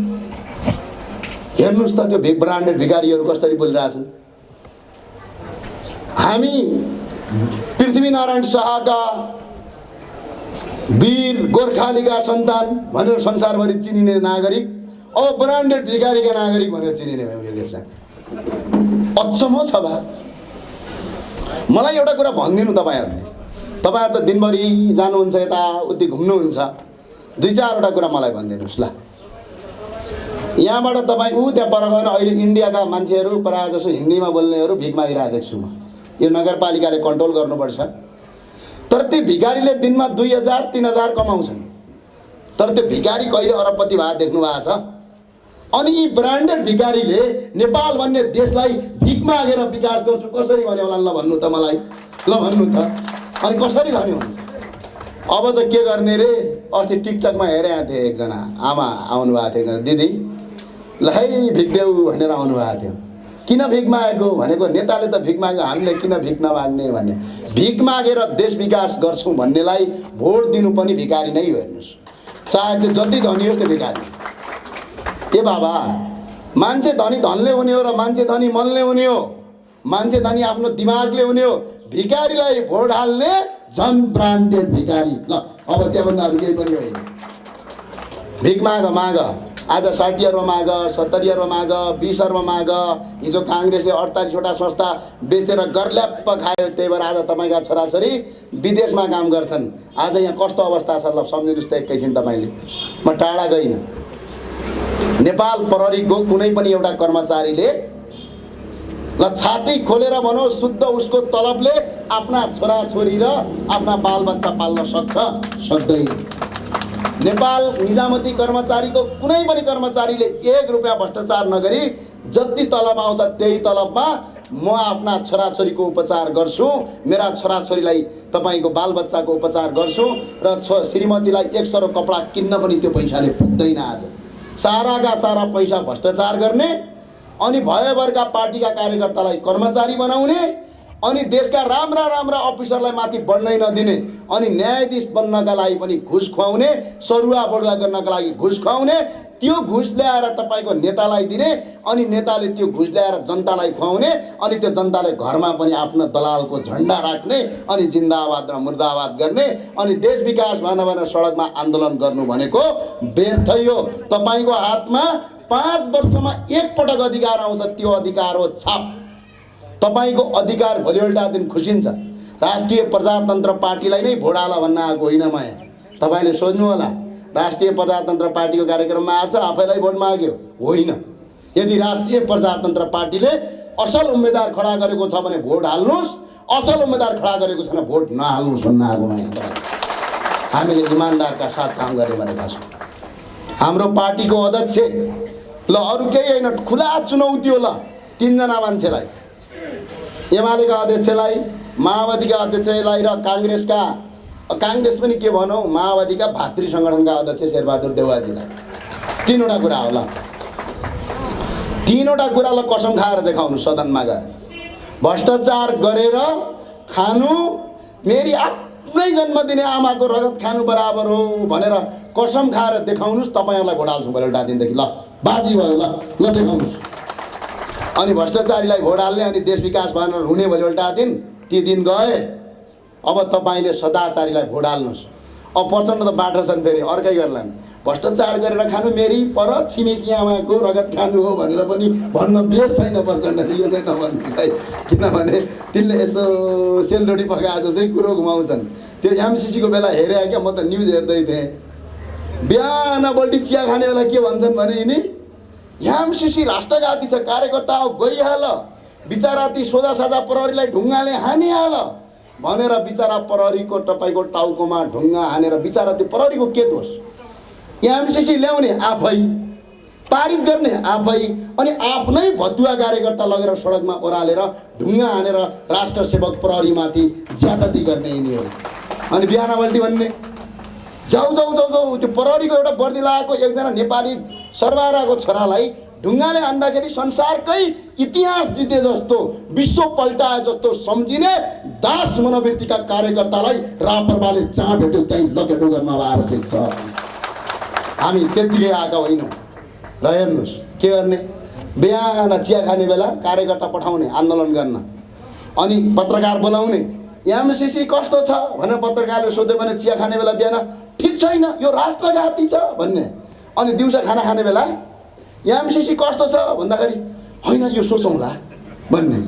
हेर्नुहोस् त त्यो ब्रान्डेड भिखारीहरू कसरी बोलिरहेछन्। हामी पृथ्वीनारायण शाहका वीर गोर्खालीका सन्तान भनेर संसारभरि चिनिने नागरिक अब ब्रान्डेड भिखारीका नागरिक भनेर चिनिने भयो यो देशलाई। अचम्म छ बा। मलाई एउटा कुरा भनिदिनु तपाईँहरूले, तपाईँहरू त दिनभरि जानुहुन्छ यताउति घुम्नुहुन्छ, 2-4वटा कुरा मलाई भनिदिनुहोस् ल। यहाँबाट तपाईँ त्यहाँ पर गएर अहिले इन्डियाका मान्छेहरू प्रायः जसो हिन्दीमा बोल्नेहरू भिख मागिरहेको देख्छु म। यो नगरपालिकाले कन्ट्रोल गर्नुपर्छ। तर त्यो भिखारीले दिनमा 2000-3000 कमाउँछन्। तर त्यो भिखारी कहिले अरबपति भए देख्नु भएको छ? अनि यी ब्रान्डेड भिखारीले नेपाल भन्ने देशलाई भिख मागेर विकास गर्छु कसरी भन्यो होला? ल भन्नु त मलाई, ल भन्नु त। अनि कसरी धनी हुन्छ? अब त के गर्ने रे? अस्ति टिकटकमा हेरेको थिएँ, एकजना आमा आउनुभएको थियो, एकजना दिदी, ल है भिख देऊ भनेर आउनुभएको थियो। किन भिख मागेको भनेको, नेताले त भिख माग्यो, हामीले किन भिख नमाग्ने भन्ने। भिख मागेर देश विकास गर्छौँ भन्नेलाई भोट दिनु पनि भिखारी नै हो। हेर्नुहोस्, चाहे त्यो जति धनी हो त्यो भिखारी। ए बाबा, मान्छे धनी धनले हुने हो र मान्छे धनी मनले हुने हो। मान्छे धनी आफ्नो दिमागले हुने हो। भिखारीलाई भोट हाल्ने झन् ब्रान्डेड भिखारी। ल अब त्यहाँभन्दा अरू केही पनि होइन। भिख माग, आज 60 अर्ब माग, 70 अर्ब माग, 20 अर्ब माग। हिजो काङ्ग्रेसले 48वटा संस्था बेचेर गर्ल्याप्प खायो। त्यही भएर आज तपाईँका छोराछोरी विदेशमा काम गर्छन्। आज यहाँ कस्तो अवस्था छ ल सम्झिनुहोस् त एकैछिन तपाईँले। म टाढा गइनँ। नेपाल प्रहरीको कुनै पनि एउटा कर्मचारीले ल छाती खोलेर भनौँ शुद्ध उसको तलबले आफ्ना छोराछोरी र आफ्ना बालबच्चा पाल्न सक्छ? सक्दैन। नेपाल निजामती कर्मचारीको कुनै पनि कर्मचारीले 1 रुपियाँ भ्रष्टाचार नगरी जति तलब आउँछ त्यही तलबमा म आफ्ना छोराछोरीको उपचार गर्छु, मेरा छोराछोरीलाई तपाईँको बालबच्चाको उपचार गर्छु र श्रीमतीलाई 100 कपडा किन्न पनि त्यो पैसाले पुग्दैन। आज साराका सारा पैसा भ्रष्टाचार गर्ने अनि भयभरका पार्टीका कार्यकर्तालाई कर्मचारी बनाउने अनि देशका राम्रा राम्रा अफिसरलाई माथि बढ्नै नदिने अनि न्यायाधीश बन्नका लागि पनि घुस खुवाउने, सरुवा बढुवा गर्नका लागि घुस खुवाउने, त्यो घुस ल्याएर तपाईँको नेतालाई दिने अनि नेताले त्यो घुस ल्याएर जनतालाई खुवाउने अनि त्यो जनताले घरमा पनि आफ्नो दलालको झन्डा राख्ने अनि जिन्दाबाद र मुर्दाबाद गर्ने अनि देश विकास भनेर सडकमा आन्दोलन गर्नु भनेको व्यर्थै हो। तपाईँको हातमा 5 वर्षमा एक पटक अधिकार आउँछ, त्यो अधिकार हो छाप। तपाईको अधिकार भोलिपल्ट दिन खुसिन्छ। राष्ट्रिय प्रजातन्त्र पार्टीलाई नै भोट हाल भन्न आएको होइन म यहाँ। तपाईले सोच्नु होला राष्ट्रिय प्रजातन्त्र पार्टीको कार्यक्रममा आज आफैलाई भोट माग्यो होइन। यदि राष्ट्रिय प्रजातन्त्र पार्टीले असल उम्मेदवार खडा गरेको छ भने भोट हाल्नुस्, असल उम्मेदवार खडा गरेको छैन भोट नहाल्नुस् भन्न आएको म यहाँ। हामीले इमानदारका साथ काम गर्ने भनेका छौँ। हाम्रो पार्टीको अध्यक्ष ल अरू केही होइन, खुला चुनौती हो ल 3 जना मान्छेलाई, एमालेका अध्यक्षलाई, माओवादीका अध्यक्षलाई र काङ्ग्रेसका काङ्ग्रेस पनि के भनौँ, माओवादीका भातृ सङ्गठनका अध्यक्ष शेरबहादुर देउवाजीलाई तीनवटा कुरा होला, तीनवटा कुरालाई कसम खाएर देखाउनु सदनमा गएर। भ्रष्टाचार गरेर खानु मेरी आफ्नै जन्मदिने आमाको रगत खानु बराबर हो भनेर कसम खाएर देखाउनुहोस्। तपाईँहरूलाई भोट हाल्छु मैले एउटा दिनदेखि। ल बाजी भयो, ल देखाउनुहोस्। अनि भ्रष्टाचारीलाई भोट हाल्ने अनि देश विकास भनेर हुने भोलि एउटा दिन, ती दिन गए। अब तपाईँले सदाचारीलाई भोट हाल्नुहोस्। अब प्रचण्ड त बाटो छन्, फेरि अर्कै गर्लान्। भ्रष्टाचार गरेर खानु मेरी पर छिमेकी आमाको रगत खानु हो भनेर पनि भन्न बेर छैन प्रचण्डले। यो चाहिँ नभन्नु है, किनभने तिनले यसो सेलरोटी पकाए जसरी कुरो घुमाउँछन्। त्यो एमसिसीको बेला हेरे क्या, म त न्युज हेर्दै थिएँ। बिहान बल्टी चिया खाने बेला के भन्छन् भने यिनी एमसिसी राष्ट्रघाती छ, कार्यकर्ता गइहाल, बिचरा ती सोझा साझा प्रहरीलाई ढुङ्गाले हानिहाल भनेर बिचरा प्रहरीको तपाईँको टाउकोमा ढुङ्गा हानेर बिचरा त्यो प्रहरीको के दोष? एमसिसी ल्याउने आफै, पारित गर्ने आफै, अनि आफ्नै भतुवा कार्यकर्ता लगेर सडकमा ओह्रालेर ढुङ्गा हानेर राष्ट्र सेवक प्रहरीमाथि ज्यादती गर्ने यिनीहरू। अनि बिहान बल्टी भन्ने जाऊ जाऊ जाऊ जाऊ त्यो प्रहरीको एउटा वर्दी लगाएको एकजना नेपाली सरबाराको छोरालाई ढुङ्गाले हान्दाखेरि संसारकै इतिहास जिते जस्तो, विश्व पल्टाए जस्तो सम्झिने दास मनोवृत्तिका कार्यकर्तालाई राप्रपाले जहाँ भेट्यो त्यहीँ लकेटो गर्न आवश्यक छ। हामी त्यत्तिकै आएका होइनौँ। र हेर्नुहोस् के गर्ने, बिहान चिया खाने बेला कार्यकर्ता पठाउने आन्दोलन गर्न, अनि पत्रकार बोलाउने। एमसिसी कस्तो छ भनेर पत्रकारले सोध्यो भने चिया खाने बेला बिहान ठिक छैन, यो राष्ट्रघाती छ भन्ने। अनि दिउँसो खाना खाने बेला एमसिसी कस्तो छ भन्दाखेरि होइन यो सोचौँला भन्ने।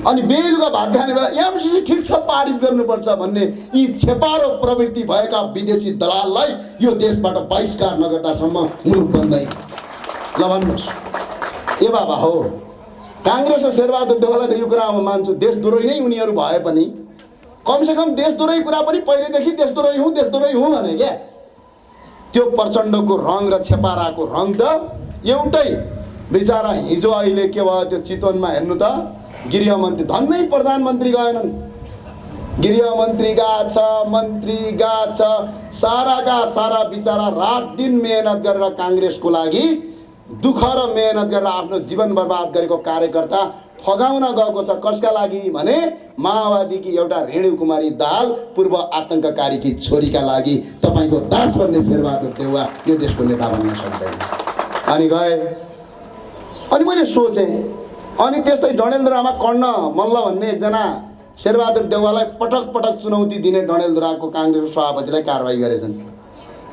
अनि बेलुका भात खाने बेला एमसिसी ठिक छ, पारित गर्नुपर्छ भन्ने। यी छेपारो प्रवृत्ति भएका विदेशी दलाललाई यो देशबाट बहिष्कार नगर्दासम्म मुलुक बन्दैन। ल भन्नुहोस्, ए बाबा हो काङ्ग्रेस र शेरबहादुर देउवालाई यो कुरा म मान्छु, देशद्रोही नै उनीहरू भए पनि कमसेकम देशद्रोही कुरा पनि पहिलेदेखि देशद्रोही हुँ भने क्या। त्यो प्रचण्डको रङ र छेपाराको रङ त एउटै। बिचरा हिजो अहिले के भयो त्यो चितवनमा हेर्नु त, गृहमन्त्री धन्नै प्रधानमन्त्री गएनन्, गृहमन्त्री गएको छ, मन्त्री गएको छ, साराका सारा बिचरा रात दिन मेहनत गरेर काङ्ग्रेसको लागि दुःख र मेहनत गरेर आफ्नो जीवन बर्बाद गरेको कार्यकर्ता फगाउन गएको छ। कसका लागि भने माओवादीकी एउटा रेणु कुमारी दाहाल पूर्व आतंककारीकी छोरीका लागि। तपाईँको दास बन्ने शेरबहादुर देउवा यो देशको नेता बन्न सक्दैन। अनि गए, अनि मैले सोचेँ, अनि त्यस्तै डडेलधुरामा कर्ण मल्ल भन्ने एकजना शेरबहादुर देउवालाई पटक पटक चुनौती दिने डडेलधुराको काङ्ग्रेसको सभापतिलाई कारवाही गरेछन्।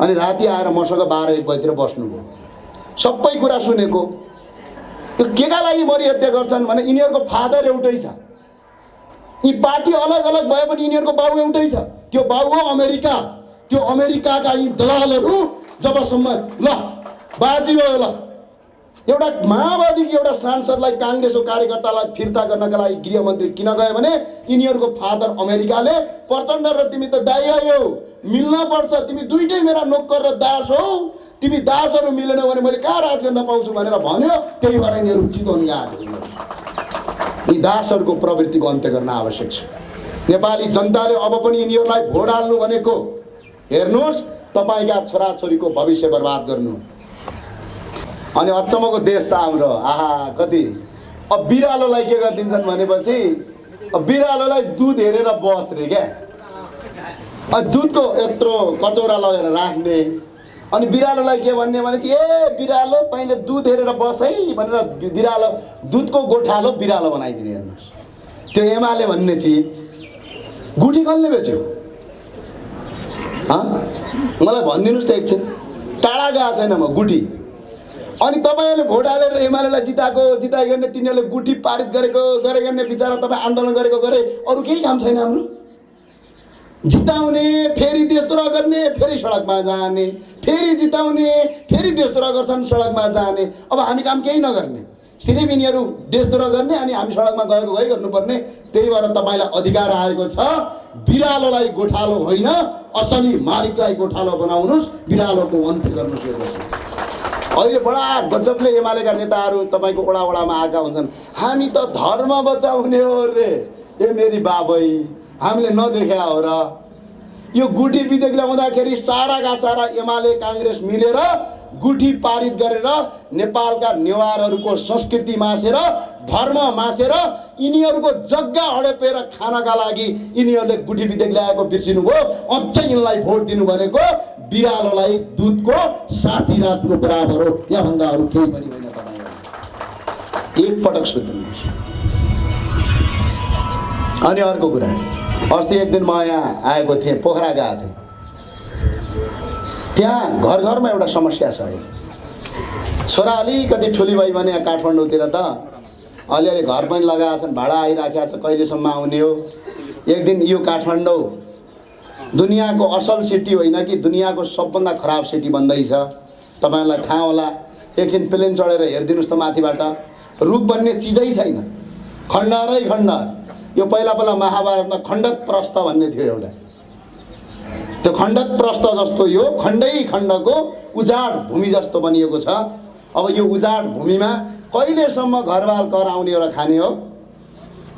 अनि राति आएर मसँग 12-1 बजीतिर बस्नुभयो, सबै कुरा सुनेको। यो केका लागि मरि हत्या गर्छन् भने यिनीहरूको फादर एउटै छ, यी पार्टी अलग अलग भए पनि यिनीहरूको बाउ एउटै छ। त्यो बाउ हो अमेरिका। त्यो अमेरिकाका यी दलालहरू जबसम्म ल बाजी रह्यो, ल एउटा माओवादीको एउटा सांसदलाई काङ्ग्रेसको कार्यकर्तालाई फिर्ता गर्नका लागि गृहमन्त्री किन गयो भने यिनीहरूको फादर अमेरिकाले प्रचण्ड र तिमी त दाइ आयो, मिल्न पर्छ, तिमी दुइटै मेरा नोकर र दास हो, तिमी दासहरू मिलेन भने मैले कहाँ राज गर्न पाउँछु भनेर भन्यो। त्यही भएर यिनीहरू चितवन गएको छ। यी दासहरूको प्रवृत्तिको अन्त्य गर्न आवश्यक छ। नेपाली जनताले अब पनि यिनीहरूलाई भोट हाल्नु भनेको हेर्नुहोस्, तपाईँका छोराछोरीको भविष्य बर्बाद गर्नु। अनि अचम्मको देश छ हाम्रो। आहा कति अब बिरालोलाई के गरिदिन्छन् भनेपछि बिरालोलाई दुध हेरेर बस रे क्या, दुधको यत्रो कचौरा लगेर राख्ने। अनि बिरालोलाई के भन्ने भने चाहिँ ए बिरालो तैँले दुध हेरेर बस है भनेर बिरालो दुधको गोठालो बिरालो बनाइदिने। हेर्नुहोस् त्यो एमाले भन्ने चिज गुठी कसले बेच्यो? मलाई भनिदिनुहोस् त एकछिन, टाढा गएको छैन म गुठी। अनि तपाईँहरूले भोट हालेर एमालेलाई जिताइ गर्ने, तिनीहरूले गुठी पारित गरेको गर्ने बिचरा तपाईँ आन्दोलन गरेको गरे, अरू केही काम छैन हाम्रो। जिताउने, फेरि देशद्रोह गर्ने, फेरि सडकमा जाने, फेरि जिताउने, फेरि देशद्रोह गर्छन्, सडकमा जाने। अब हामी काम केही नगर्ने, सिर्फ यिनीहरू देशद्रोह गर्ने अनि हामी सडकमा गई गर्नुपर्ने। त्यही भएर तपाईँलाई अधिकार आएको छ, बिरालोलाई गोठालो होइन असली मालिकलाई गोठालो बनाउनुहोस्, बिरालोको अन्त्य गर्नुहोस्। यो देशमा अहिले बडा गजबले एमालेका नेताहरू तपाईँको ओडामा आएका हुन्छन्। हामी त धर्म बचाउने हो रे, ए मेरी बाबै हामीले नदेख्या हो र। यो गुठी विधेयक ल्याउँदाखेरि साराका सारा एमाले काङ्ग्रेस मिलेर गुठी पारित गरेर नेपालका नेवारहरूको संस्कृति मासेर धर्म मासेर यिनीहरूको जग्गा हडपेर खानका लागि यिनीहरूले गुठी विधेयक ल्याएको बिर्सिनुभयो। अझै यिनलाई भोट दिनु भनेको बिरालोलाई दुधको साँची रातको बराबर हो। यहाँभन्दा अरू केही पनि होइन। तपाईँहरू एकपटक सोध्नुहोस्। अनि अर्को कुरा, अस्ति एक दिन म यहाँ आएको थिएँ, पोखरा गएको थिएँ। त्यहाँ घर घरमा एउटा समस्या छ। छोरा अलिकति ठुली भयो भने काठमाडौँतिर त अलिअलि घर पनि लगाएको छन्, भाडा आइराखेको छ, कहिलेसम्म आउने हो। एक दिन यो काठमाडौँ दुनियाँको असल सिटी होइन कि दुनियाँको सबभन्दा खराब सिटी बन्दैछ। तपाईँहरूलाई थाहा होला। एकछिन प्लेन चढेर हेरिदिनुहोस् त माथिबाट, रुख बन्ने चिजै छैन, खण्डहरै खण्डहर। यो पहिला महाभारतमा खण्डक प्रस्थ भन्ने थियो एउटा, त्यो खण्डक प्रस्थ जस्तो यो खण्डै खण्डको उजाड भूमि जस्तो बनिएको छ। अब यो उजाड भूमिमा कहिलेसम्म घरबाल कर आउने र खाने हो?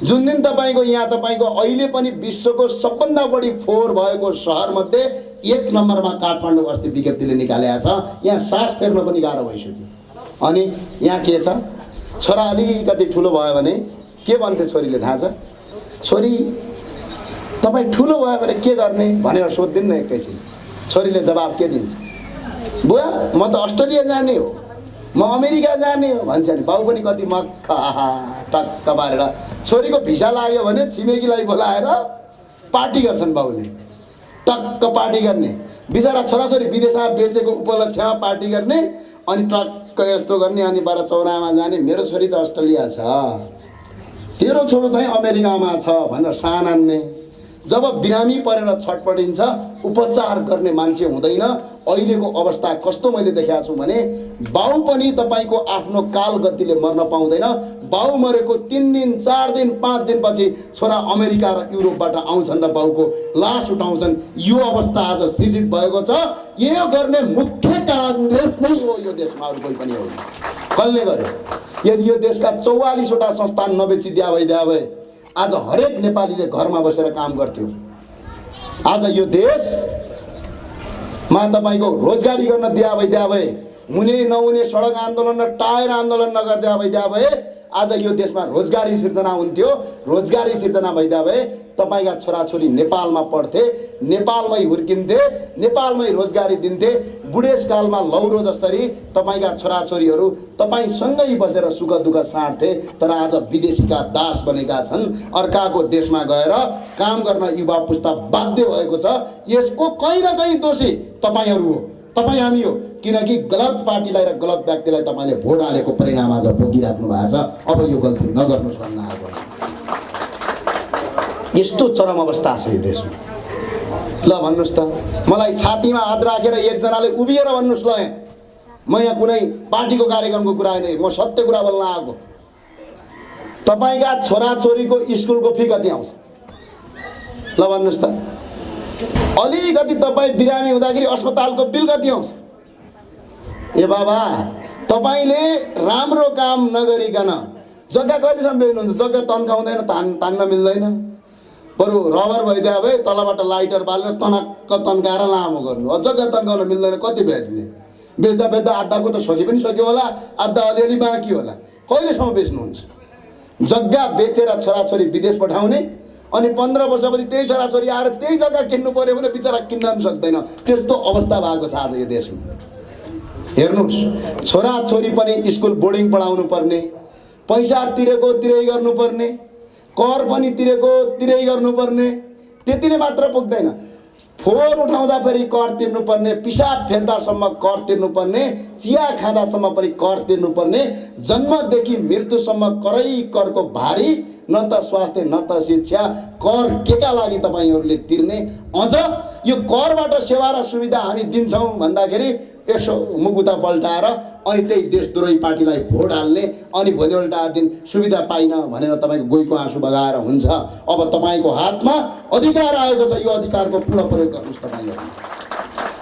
जुन दिन तपाईँको यहाँ तपाईँको अहिले पनि विश्वको सबभन्दा बढी फोहोर भएको सहरमध्ये 1 नम्बरमा काठमाडौँ अस्ति विज्ञप्तिले निकालेको छ। यहाँ सास फेर्न पनि गाह्रो भइसक्यो। अनि यहाँ के छ, छोरा अलिकति ठुलो भयो भने के भन्छ छोरीले थाहा छ? छोरी तपाईँ ठुलो भयो भने के गर्ने भनेर सोधिदिनु न एकैछिन। छोरीले जवाब के दिन्छ? बुवा म त अस्ट्रेलिया जाने हो, म अमेरिका जाने हो भन्छ। नि बाउ पनि कति मक्ख आहा टक्क पारेर छोरीको भिसा लाग्यो भने छिमेकीलाई बोलाएर पार्टी गर्छन्। बाउले टक्क पार्टी गर्ने, बिचरा छोराछोरी विदेशमा बेचेको उपलक्ष्यमा पार्टी गर्ने, अनि टक्क यस्तो गर्ने, अनि बाह्र चौरामा जाने। मेरो छोरी त अस्ट्रेलिया छ, तेरो छोरो चाहिँ अमेरिकामा छ भनेर सानान्ने। जब बिरामी परेर छटपटिन्छ उपचार गर्ने मान्छे हुँदैन। अहिलेको अवस्था कस्तो मैले देखाएको छु भने बाउ पनि तपाईँको आफ्नो काल गतिले मर्न पाउँदैन। बाउ मरेको 3 दिन 4 दिन 5 दिनपछि छोरा अमेरिका र युरोपबाट आउँछन् र बाउको लास उठाउँछन्। यो अवस्था आज सृजित भएको छ। यो गर्ने मुख्य काङ्ग्रेस नै हो यो देशमा, अरू कोही पनि होइन। कसले गर्यो? यदि यो देशका 44वटा संस्थान नबेचिदिया भए आज हरेक नेपालीले घरमा बसेर काम गर्थ्यो। आज यो देशमा तपाईँको रोजगारी गर्न दिया भए, हुने नहुने सडक आन्दोलन र टायर आन्दोलन नगरिदिया भए आज यो देशमा रोजगारी सिर्जना हुन्थ्यो। रोजगारी सिर्जना भइदिया भए तपाईँका छोराछोरी नेपालमा पढ्थे, नेपालमै हुर्किन्थे, नेपालमै रोजगारी दिन्थे। बुढेसकालमा लौरो जसरी तपाईँका छोराछोरीहरू तपाईँसँगै बसेर सुख दुःख साट्थे। तर आज विदेशीका दास बनेका छन्, अर्काको देशमा गएर काम गर्न युवा पुस्ता बाध्य भएको छ। यसको कहीँ न कहीँ दोषी तपाईँहरू हो, तपाईँ हामी हो। किनकि गलत पार्टीलाई र गलत व्यक्तिलाई तपाईँले भोट हालेको परिणाम आज भोगिराख्नु भएको छ। अब यो गल्ती नगर्नुहोस् भन्न आएको। यस्तो चरम अवस्था छ यो देशमा। ल भन्नुहोस् त, मलाई छातीमा हात राखेर एकजनाले उभिएर भन्नुहोस् ल, म यहाँ कुनै पार्टीको कार्यक्रमको कुरा होइन, म सत्य कुरा बोल्न आएको। तपाईँका छोराछोरीको स्कुलको फी कति आउँछ? ल भन्नुहोस् त। अलिकति तपाईँ बिरामी हुँदाखेरि अस्पतालको बिल कति आउँछ? ए बाबा, तपाईँले राम्रो काम नगरिकन जग्गा कहिलेसम्म बेच्नुहुन्छ? जग्गा तन्काउँदैन, तान्न मिल्दैन। बरु रबर भइदियो भए तलबाट लाइटर बालेर तनक्क तन्काएर लामो गर्नु। जग्गा तन्काउन मिल्दैन, कति बेच्ने? बेच्दा आधाको त सकि पनि सक्यो होला, आधा अलिअलि बाँकी होला। कहिलेसम्म बेच्नुहुन्छ? जग्गा बेचेर छोराछोरी विदेश पठाउने, अनि 15 वर्षपछि त्यही छोराछोरी आएर त्यही जग्गा किन्नु पर्यो भने बिचरा किन्न पनि सक्दैन। त्यस्तो अवस्था भएको छ आज यो देशमा। हेर्नुहोस्, छोराछोरी पनि स्कुल बोर्डिङ पढाउनु पर्ने, पैसा तिरेको तिरै गर्नुपर्ने, कर पनि तिरै गर्नुपर्ने। त्यतिले मात्र पुग्दैन, फोहोर उठाउँदा फेरि कर तिर्नुपर्ने, पिसाब फेर्दासम्म कर तिर्नुपर्ने, चिया खाँदासम्म पनि कर तिर्नुपर्ने, जन्मदेखि मृत्युसम्म करै करको भारी। न त स्वास्थ्य न त शिक्षा, कर केका लागि तपाईँहरूले तिर्ने? अझ यो करबाट सेवा र सुविधा हामी दिन्छौँ भन्दाखेरि यसो मुकुता पल्टाएर अनि त्यही देशद्रोही पार्टीलाई भोट हाल्ने, अनि भोलिपल्ट दिन सुविधा पाइन भनेर तपाईँको गोइको आँसु बगाएर हुन्छ। अब तपाईँको हातमा अधिकार आएको छ, यो अधिकारको पूर्ण प्रयोग गर्नुहोस् तपाईँहरू।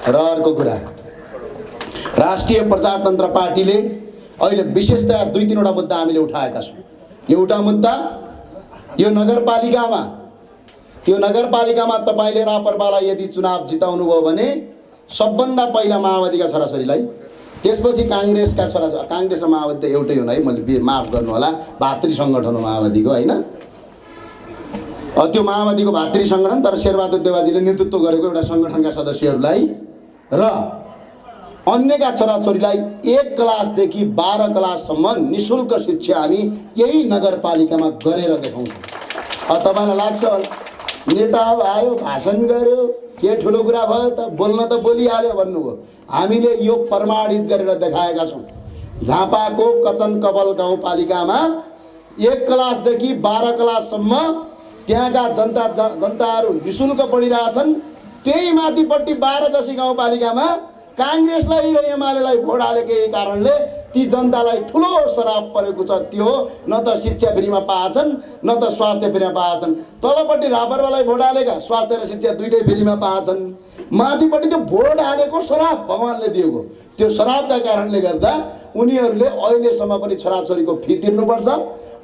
र अर्को कुरा, राष्ट्रिय प्रजातन्त्र पार्टीले अहिले विशेषतया 2-3वटा मुद्दा हामीले उठाएका छौँ। एउटा मुद्दा यो नगरपालिकामा त्यो नगरपालिकामा तपाईँले रापरपालाई यदि चुनाव जिताउनु भयो भने सबभन्दा पहिला माओवादीका छोराछोरीलाई, त्यसपछि काङ्ग्रेसका छोराछोरी, काङ्ग्रेस र माओवादी त एउटै हुन् है, मैले माफ गर्नु होला, भातृ सङ्गठन हो माओवादीको होइन। त्यो माओवादीको भातृ सङ्गठन, तर शेरबहादुर देवाजीले नेतृत्व गरेको एउटा सङ्गठनका सदस्यहरूलाई र अन्यका छोराछोरीलाई 1 क्लासदेखि 12 क्लाससम्म निःशुल्क शिक्षा हामी यही नगरपालिकामा गरेर देखाउँछौँ। तपाईँलाई लाग्छ नेता आयो भाषण गर्यो के ठुलो कुरा भयो त, बोल्न त बोलिहाल्यो भन्नुभयो। हामीले यो प्रमाणित गरेर देखाएका छौँ। झापाको कचन कवल गाउँपालिकामा 1 क्लासदेखि 12 क्लाससम्म त्यहाँका जनताहरू निःशुल्क पढिरहेछन्। त्यही माथिपट्टि 12 गाउँपालिकामा काङ्ग्रेसलाई र एमालेलाई भोट हालेकै कारणले ती जनतालाई ठुलो श्राप परेको छ। त्यो न त शिक्षा फ्रीमा पाएछन् न त स्वास्थ्य फ्रीमा पाएछन्। तलपट्टि रापरवालाई भोट हालेका स्वास्थ्य र शिक्षा दुइटै फ्रीमा पाएछन्। माथिपट्टि त्यो भोट हालेको श्राप भगवानले दिएको, त्यो श्रापका कारणले गर्दा उनीहरूले अहिलेसम्म पनि छोराछोरीको फी तिर्नुपर्छ,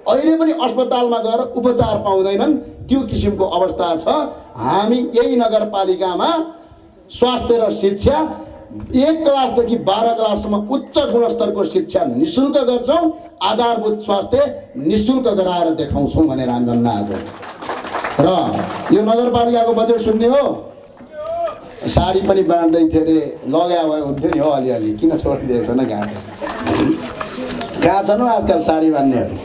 अहिले पनि अस्पतालमा गएर उपचार पाउँदैनन्। त्यो किसिमको अवस्था छ। हामी यही नगरपालिकामा स्वास्थ्य र शिक्षा 1 क्लासदेखि 12 क्लाससम्म उच्च गुणस्तरको शिक्षा निःशुल्क गर्छौँ, आधारभूत स्वास्थ्य निःशुल्क गराएर देखाउँछौँ भनेर हामी भन्न आएको। र यो नगरपालिकाको बजेट सुन्ने हो, साडी पनि बाँड्दै थियो अरे, लगाए भए हुन्थ्यो नि हो अलिअलि, किन छोडिदिएछ न? कहाँ छन् आजकल साडी बाँड्नेहरू?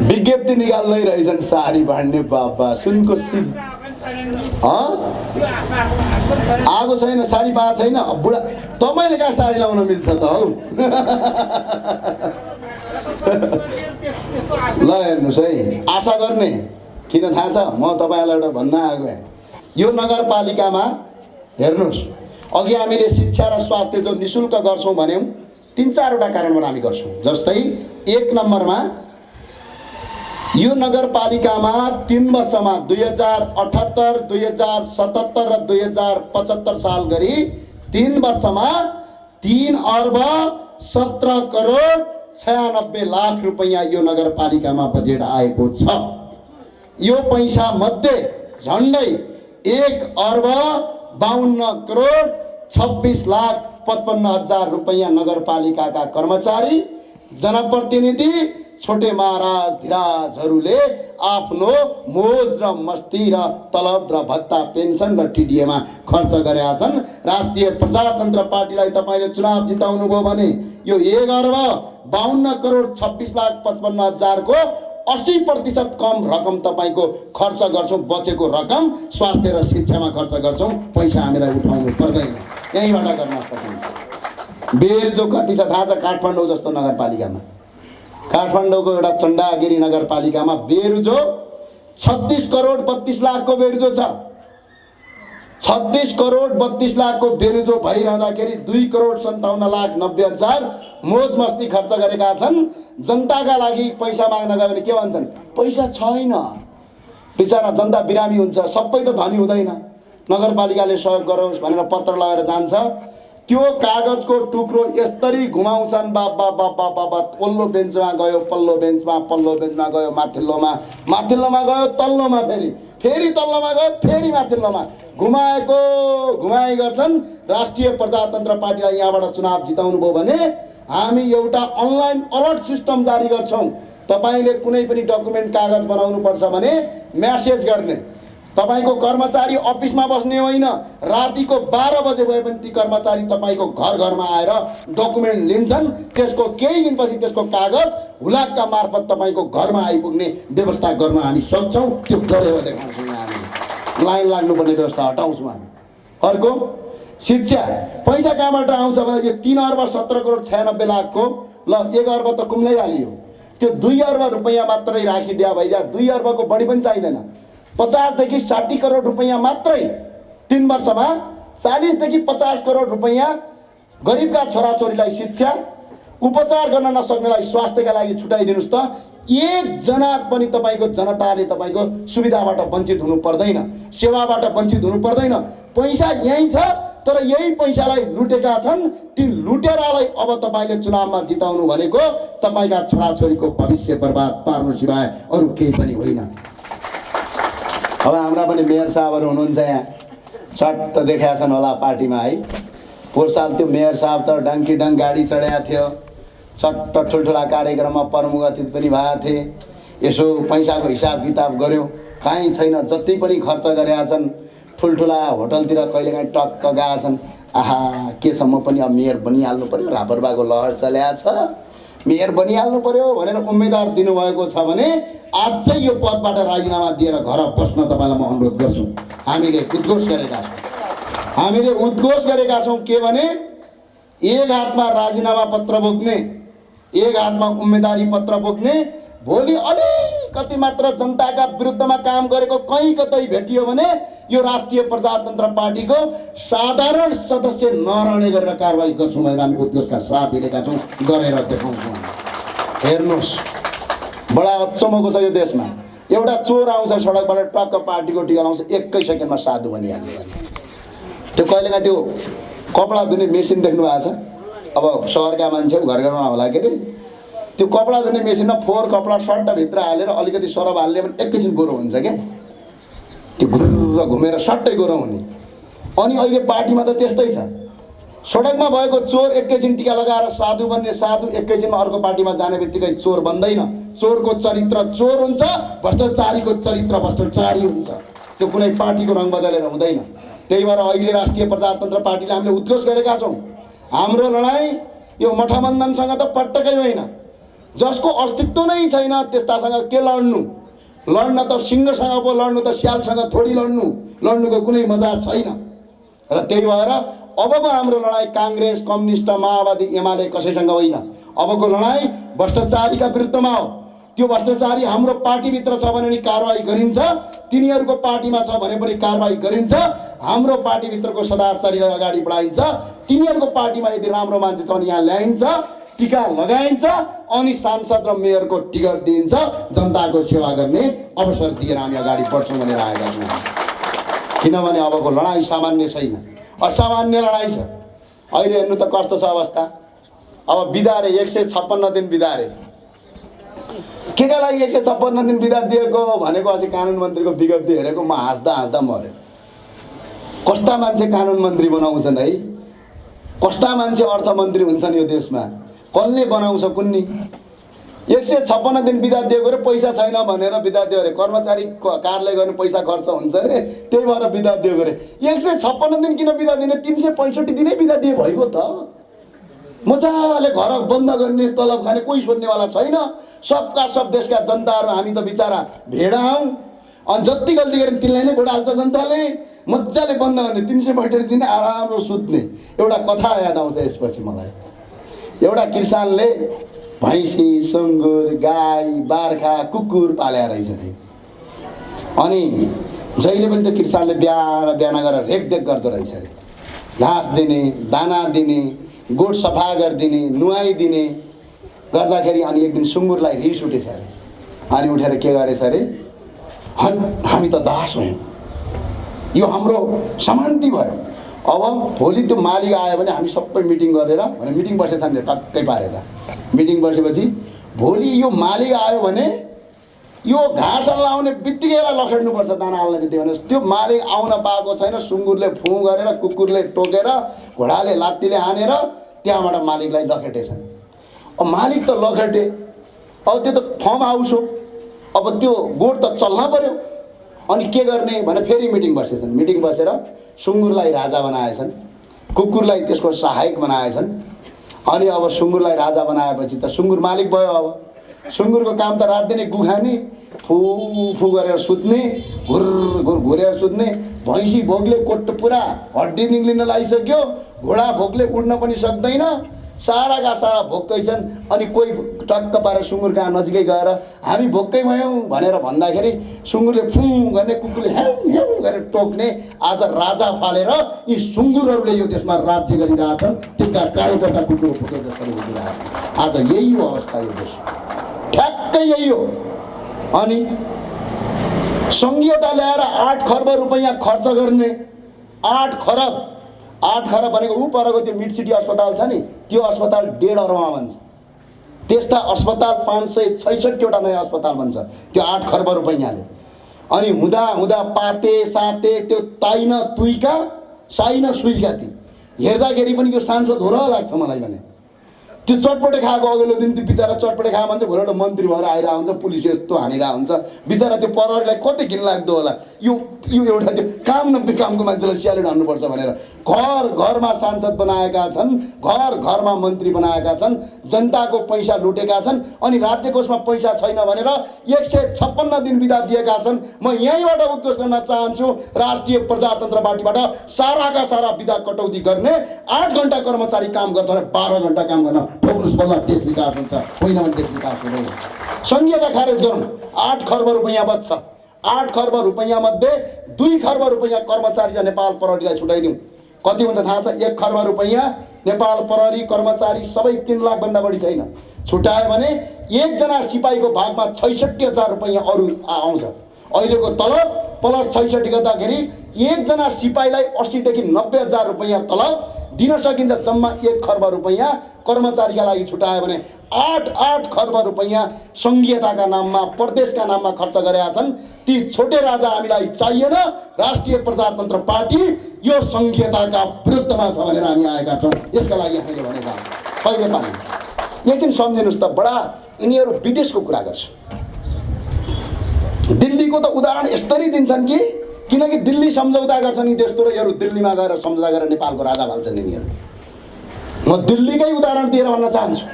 विज्ञप्ति निकाल्दै रहेछन् साडी बाँड्ने। बाबा सुनको सिल आगो छैन, साडी पाएको छैन। बुढा तपाईँले कहाँ साडी लाउन मिल्छ त हौ? ल हेर्नुहोस् है, आशा गर्ने किन थाहा छ, म तपाईँलाई एउटा भन्न आएको। यो नगरपालिकामा हेर्नुहोस्, अघि हामीले शिक्षा र स्वास्थ्य जो निःशुल्क गर्छौँ भन्यौँ, 3-4वटा कारणबाट हामी गर्छौँ। जस्तै 1 नम्बरमा यो नगरपालिकामा 3 वर्षमा 2078, 2077 र 2075 साल गरी 3 वर्षमा 3 अर्ब 17 करोड 96 लाख रुपैयाँ यो नगरपालिकामा बजेट आएको छ। यो पैसा मध्ये झन्डै 1 अर्ब 52 करोड 26 लाख 55 हजार रुपैयाँ नगरपालिकाका कर्मचारी, जनप्रतिनिधि, छोटे महाराज धिराजहरूले आफ्नो मोज र मस्ती र तलब र भत्ता पेन्सन र टिडिएमा खर्च गरेका छन्। राष्ट्रिय प्रजातन्त्र पार्टीलाई तपाईँले चुनाव जिताउनु भयो भने यो 1 अर्ब 52 करोड 26 लाख 55 हजारको 80% कम रकम तपाईँको खर्च गर्छौँ। बचेको रकम स्वास्थ्य र शिक्षामा खर्च गर्छौँ। पैसा हामीलाई उठाउनु पर्दैन, यहीँबाट गर्न सकिन्छ। बेरजो कति छ थाहा छ? काठमाडौँ जस्तो नगरपालिकामा, काठमाडौँको एउटा चण्डागिरी नगरपालिकामा बेरुजो 36 करोड 32 लाखको बेरुजो छ। 36 करोड 32 लाखको बेरुजो भइरहँदाखेरि 2 करोड 57 लाख 90 हजार मोज मस्ती खर्च गरेका छन्। जनताका लागि पैसा माग्न गयो भने के भन्छन्? पैसा छैन। बिचरा जनता बिरामी हुन्छ, सबै त धनी हुँदैन। नगरपालिकाले सहयोग गरोस् भनेर पत्र लगाएर जान्छ, त्यो कागजको टुक्रो यसरी घुमाउँछन्। बाबा बाबा बाबा, पल्लो बेन्चमा गयो, पल्लो बेन्चमा, पल्लो बेन्चमा गयो, माथिल्लोमा, माथिल्लोमा गयो, तल्लोमा, फेरि तल्लोमा गयो, फेरि माथिल्लोमा, घुमाएको घुमाइ गर्छन्। राष्ट्रिय प्रजातन्त्र पार्टीलाई यहाँबाट चुनाव जिताउनु भयो भने हामी एउटा अनलाइन अलर्ट सिस्टम जारी गर्छौँ। तपाईँले कुनै पनि डकुमेन्ट कागज बनाउनु पर्छ भने म्यासेज गर्ने। तपाईको कर्मचारी अफिसमा बस्ने होइन, रातिको 12 बजे गए पनि ती कर्मचारी तपाईँको घर घरमा आएर डकुमेन्ट लिन्छन्। त्यसको केही दिनपछि त्यसको कागज हुलाकका मार्फत तपाईँको घरमा आइपुग्ने व्यवस्था गर्न हामी सक्छौँ। त्यो गरेर देखाउँछौँ। हामी लाइन लाग्नुपर्ने व्यवस्था हटाउँछौँ हामी। अर्को शिक्षा, पैसा कहाँबाट आउँछ भने यो 3 अर्ब 17 करोड 96 लाखको, ल 1 अर्ब त कुम्लै हालियो, त्यो 2 अर्ब रुपैयाँ मात्रै राखिदिया भइदिया। 2 अर्बको बढी पनि चाहिँदैन। 50 देखि 60 करोड रुपैयाँ मात्रै 3 वर्षमा 40 देखि 50 करोड रुपैयाँ गरिबका छोराछोरीलाई शिक्षा, उपचार गर्न नसक्नेलाई स्वास्थ्यका लागि छुटाइदिनुस् त। एक जना पनि तपाईँको जनताले तपाईँको सुविधाबाट वञ्चित हुनु पर्दैन, सेवाबाट वञ्चित हुनु पर्दैन। पैसा यही छ, तर यही पैसालाई लुटेका छन्। ती लुटेरालाई अब तपाईँले चुनावमा जिताउनु भनेको तपाईँका छोराछोरीको भविष्य बर्बाद पार्नु सिवाय अरू केही पनि होइन। अब हाम्रा पनि मेयर साहबहरू हुनुहुन्छ यहाँ, चट्ट देखाएका छन् होला पार्टीमा है। पोहोर साल त्यो मेयर साहब त डङ्की डङ्क गाडी चढाएको थियो, चट्ट ठुल्ठुला कार्यक्रममा प्रमुख अतिथि पनि भएका थिए। यसो पैसाको हिसाब किताब गऱ्यो, काहीँ छैन। जति पनि खर्च गरेका छन्, ठुल्ठुला होटलतिर कहिलेकाहीँ टक्क गएका छन्। आहा, के छ, म पनि अब मेयर बनिहाल्नु पऱ्यो, रापरबाको लहर चल्या छ, मेयर बनिहाल्नु पऱ्यो भनेर उम्मेदवार दिनुभएको छ भने आज चाहिँ यो पदबाट राजीनामा दिएर घर बस्न तपाईँलाई म अनुरोध गर्छु। हामीले उद्घोष गरेका छौँ, हामीले उद्घोष गरेका छौँ के भने एक हातमा राजीनामा पत्र बोक्ने, एक हातमा उम्मेदवारी पत्र बोक्ने, भोलि अलिकति मात्र जनताका विरुद्धमा काम गरेको कहीँ कतै भेटियो भने यो राष्ट्रिय प्रजातन्त्र पार्टीको साधारण सदस्य नरहने गरेर कारवाही गर्छौँ भनेर हामी उद्घोषका साथ दिएका छौँ, गरेर देखाउँछौँ। हेर्नुहोस्, बडा अचम्मको छ यो देशमा। एउटा चोर आउँछ सडकबाट, टक्क पार्टीको टिका लाउँछ, एकै सेकेन्डमा साधु बनिहाल्छ। त्यो कहिलेकाहीँ त्यो कपडा धुने मेसिन देख्नु भएको छ? अब सहरका मान्छे घर घरमा होला के अरे, त्यो कपडा धुने मेसिनमा फोहोर कपडा सट्ट भित्र हालेर अलिकति सरब हाल्ने भने एकैछिन गोरो हुन्छ क्या, त्यो घुर्र घुमेर सट्टै गोरो हुने। अनि अहिले पार्टीमा त त्यस्तै छ। सडकमा भएको चोर एकैछिन टिका लगाएर साधु बन्ने, साधु एकैछिनमा अर्को पार्टीमा जाने बित्तिकै चोर बन्दैन। चोरको चरित्र चोर हुन्छ, भ्रष्टाचारीको चरित्र भ्रष्टाचारी हुन्छ। त्यो कुनै पार्टीको रङ बदलेर हुँदैन। त्यही भएर अहिले राष्ट्रिय प्रजातन्त्र पार्टीले हामीले उद्घोष गरेका छौँ। हाम्रो लडाइँ यो मठबन्धनसँग त पटक्कै होइन। जसको अस्तित्व नै छैन त्यस्तासँग के लड्नु? लड्न त सिंहसँग पो लड्नु, त स्यालसँग थोडी लड्नु। लड्नुको कुनै मजा छैन। र त्यही भएर अबको हाम्रो लडाइँ काङ्ग्रेस, कम्युनिस्ट, माओवादी, एमाले कसैसँग होइन। अबको लडाइँ भ्रष्टाचारीका विरुद्धमा हो। त्यो भ्रष्टाचारी हाम्रो पार्टीभित्र छ भने नि कारवाही गरिन्छ, तिनीहरूको पार्टीमा छ भने पनि कारवाही गरिन्छ। हाम्रो पार्टीभित्रको सदाचारीलाई अगाडि बढाइन्छ, तिनीहरूको पार्टीमा यदि राम्रो मान्छे छ भने यहाँ ल्याइन्छ, टिका लगाइन्छ, अनि सांसद र मेयरको टिकट दिइन्छ, जनताको सेवा गर्ने अवसर दिएर हामी अगाडि बढ्छौँ भनेर आएका छौँ। किनभने अबको लडाइँ सामान्य छैन, असामान्य लडाइँ छ। अहिले हेर्नु त कस्तो छ अवस्था। अब बिदा रे 156 दिन बिदा रे, के का लागि 156 दिन बिदा दिएको भनेको अस्ति कानुन मन्त्रीको विज्ञप्ति हेरेको म हाँस्दा हाँस्दा मऱ्यो। कस्ता मान्छे कानुन मन्त्री बनाउँछन् है, कस्ता मान्छे अर्थमन्त्री हुन्छन् यो देशमा, कसले बनाउँछ कुन्नी? 156 दिन बिदा दिएको रे, पैसा छैन भनेर बिदा दियो अरे। कर्मचारी कार्यालय गर्ने पैसा खर्च हुन्छ अरे, त्यही भएर बिदा दिएको अरे। 156 दिन किन बिदा दिने? 365 दिनै बिदा दिए भइगयो त। मजाले घर बन्द गर्ने, तलब खाने, कोही सोध्नेवाला छैन। सबका सब देशका जनताहरू हामी त बिचारा भेडा हौँ। अनि जति गल्ती गऱ्यो तिनलाई नै भोट हाल्छ जनताले। मजाले बन्द गर्ने, 365 दिन आरामले सुत्ने। एउटा कथा याद आउँछ यसपछि मलाई। एउटा किसानले भैँसी, सुँगुर, गाई, बार्खा, कुकुर पालेर रहेछ अरे। अनि जहिले पनि त्यो किसानले बिहान गरेर रेखदेख गर्दो रहेछ अरे। घाँस दिने, दाना दिने, गोठ सफा गरिदिने, नुहाइदिने गर्दाखेरि अनि एक दिन सुँगुरलाई रिस उठेछ अरे। अनि उठेर के गरेछ अरे, हामी त दास भयौँ, यो हाम्रो समान्ति भयो। अब भोलि त्यो मालिक आयो भने हामी सबै मिटिङ गरेर, भने मिटिङ बसेछन् नि टक्कै पारेर। मिटिङ बसेपछि भोलि यो मालिक आयो भने यो घाँस लाउने बित्तिकै यसलाई लखेड्नुपर्छ, दाना हाल्ने बित्तिकै। भने त्यो मालिक आउन पाएको छैन, सुँगुरले फुँ गरेर, कुकुरले टोकेर, घोडाले लात्तीले हानेर त्यहाँबाट मालिकलाई लखेटेछन्। अब मालिक त लखेटे, अब त्यो त फार्म हाउस हो, अब त्यो गोठ त चल्न पर्यो। अनि के गर्ने भने फेरि मिटिङ बसेछन्। मिटिङ बसेर सुँगुरलाई राजा बनाएछन्, कुकुरलाई त्यसको सहायक बनाएछन्। अनि अब सुँगुरलाई राजा बनाएपछि त सुँगुर मालिक भयो। अब सुँगुरको काम त रात दिनै गुखाने, फु फु गरेर सुत्ने, घुर घुर घुरेर सुत्ने। भैँसी भोगले कोट पुरा हड्डी निक्लिन लागिसक्यो, घोडा भोगले उड्न पनि सक्दैन, साराका सारा भोक्कै छन्। अनि कोही टक्क पारेर सुँगुर कहाँ नजिकै गएर हामी भोक्कै भयौँ भनेर भन्दाखेरि सुँगुरले फुँ गर्ने, कुकुरले ह्याउ ह्याउ गरेर टोक्ने। आज राजा फालेर यी सुँगुरहरूले यो देशमा राज्य गरिरहेछन्, तिनका कार्यकर्ता कुकुर फुके जस्तो भइरहेछ। आज यही हो अवस्था यो देशको, ठ्याक्कै यही हो। अनि सङ्घीयता ल्याएर 8 खर्ब रुपैयाँ खर्च गर्ने, 8 खरब भनेको ऊ परको त्यो मिड सिटी अस्पताल छ नि, त्यो अस्पताल 1.5 अर्बमा बन्छ। त्यस्ता अस्पताल 566वटा नयाँ अस्पताल बन्छ त्यो 8 खर्ब रुपैयाँले। अनि हुँदा हुँदा पाते साते त्यो ताइन तुइका साइन सुइका ती हेर्दाखेरि पनि यो सांसद हो र लाग्छ मलाई भने। त्यो चटपटे खाएको अघिल्लो दिन त्यो बिचरा चटपटे खाएको मान्छे भोलिपल्ट मन्त्री भएर आइरहेको हुन्छ, पुलिस यस्तो हानिरहेको हुन्छ, बिचरा त्यो प्रहरीलाई कति घिनलाग्दो होला। यो एउटा त्यो काम नब्बे कामको मान्छेलाई स्यालेट हान्नुपर्छ भनेर घर घरमा सांसद बनाएका छन्, घर घरमा मन्त्री बनाएका छन्, जनताको पैसा लुटेका छन्, अनि राज्य कोषमा पैसा छैन भनेर 156 दिन बिदा दिएका छन्। म यहीँबाट उद्घोष गर्न चाहन्छु, राष्ट्रिय प्रजातन्त्र पार्टीबाट साराका सारा बिदा कटौती गर्ने, 8 घण्टा कर्मचारी काम गर्छ भने 12 घण्टा काम गर्न ठोक्नुस्, बल्ल देश विकास हुन्छ, होइन भने देश विकास हुँदैन। संघीयता खारेज गरौँ, 8 खर्ब रुपैयाँ बच्छ, 8 खर्ब रुपैयाँ मध्ये 2 खर्ब रुपैयाँ कर्मचारी र नेपाल प्रहरीलाई छुटाइदिउँ। कति हुन्छ थाहा छ? 1 खर्ब रुपैयाँ नेपाल प्रहरी कर्मचारी सबै 3 लाख भन्दा बढी छैन, छुटायो भने एकजना सिपाहीको भागमा 66,000 रुपैयाँ अरू आउँछ। अहिलेको तलब प्लस 66 गर्दाखेरि एकजना सिपाहीलाई 80 देखि 90,000 रुपैयाँ तलब दिन सकिन्छ। जम्मा 1 खर्ब रुपैयाँ कर्मचारीका लागि छुटायो भने 8 खर्ब रुपैयाँ संघीयताका नाममा, प्रदेशका नाममा खर्च गरेका छन्। ती छोटे राजा हामीलाई चाहिएन। राष्ट्रिय प्रजातन्त्र पार्टी यो संघीयताका विरुद्धमा छ भनेर हामी आएका छौँ। यसका लागि हामीले भनेका कहिले पनि एकछिन सम्झिनुहोस् त, बडा यिनीहरू विदेशको कुरा गर्छ। दिल्लीको त उदाहरण यसरी दिन्छन् कि किनकि दिल्ली सम्झौता गर्छन् यी देशको, र यिनीहरू दिल्लीमा गएर सम्झौता गरेर नेपालको राजा भाल्छन् यिनीहरू। म दिल्लीकै उदाहरण दिएर भन्न चाहन्छु।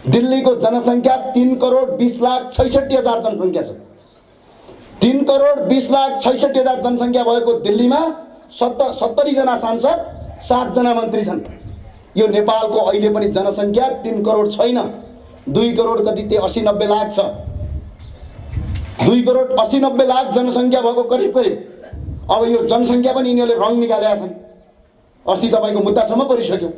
दिल्लीको जनसङ्ख्या 3,20,66,000 जनसङ्ख्या छ। 3,20,66,000 जनसङ्ख्या भएको दिल्लीमा 70 जना सांसद, 7 जना मन्त्री छन्। यो नेपालको अहिले पनि जनसङ्ख्या 3 करोड छैन, 2 करोड कति 80-90 लाख छ। 2 करोड 80-90 लाख जनसङ्ख्या भएको करिब अब यो जनसङ्ख्या पनि यिनीहरूले रङ निकालेका छन्। अस्ति तपाईँको मुद्दासम्म परिसक्यो।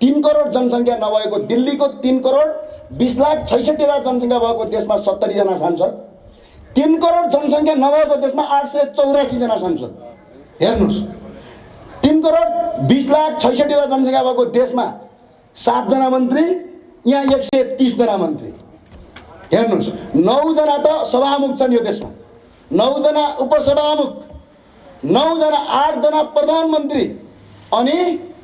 3 करोड जनसङ्ख्या नभएको दिल्लीको 3,20,66,000 जनसङ्ख्या भएको देशमा 70 जना सांसद, 3 करोड जनसङ्ख्या नभएको देशमा 884 जना सांसद। हेर्नुहोस्, 3 करोड 20,66,000 जनसङ्ख्या भएको देशमा 7 जना मन्त्री, यहाँ 130 जना मन्त्री। हेर्नुहोस्, 9 जना त सभामुख छन् यो देशमा, 9 जना उपसभामुख, 9 जना 8 जना प्रधानमन्त्री, अनि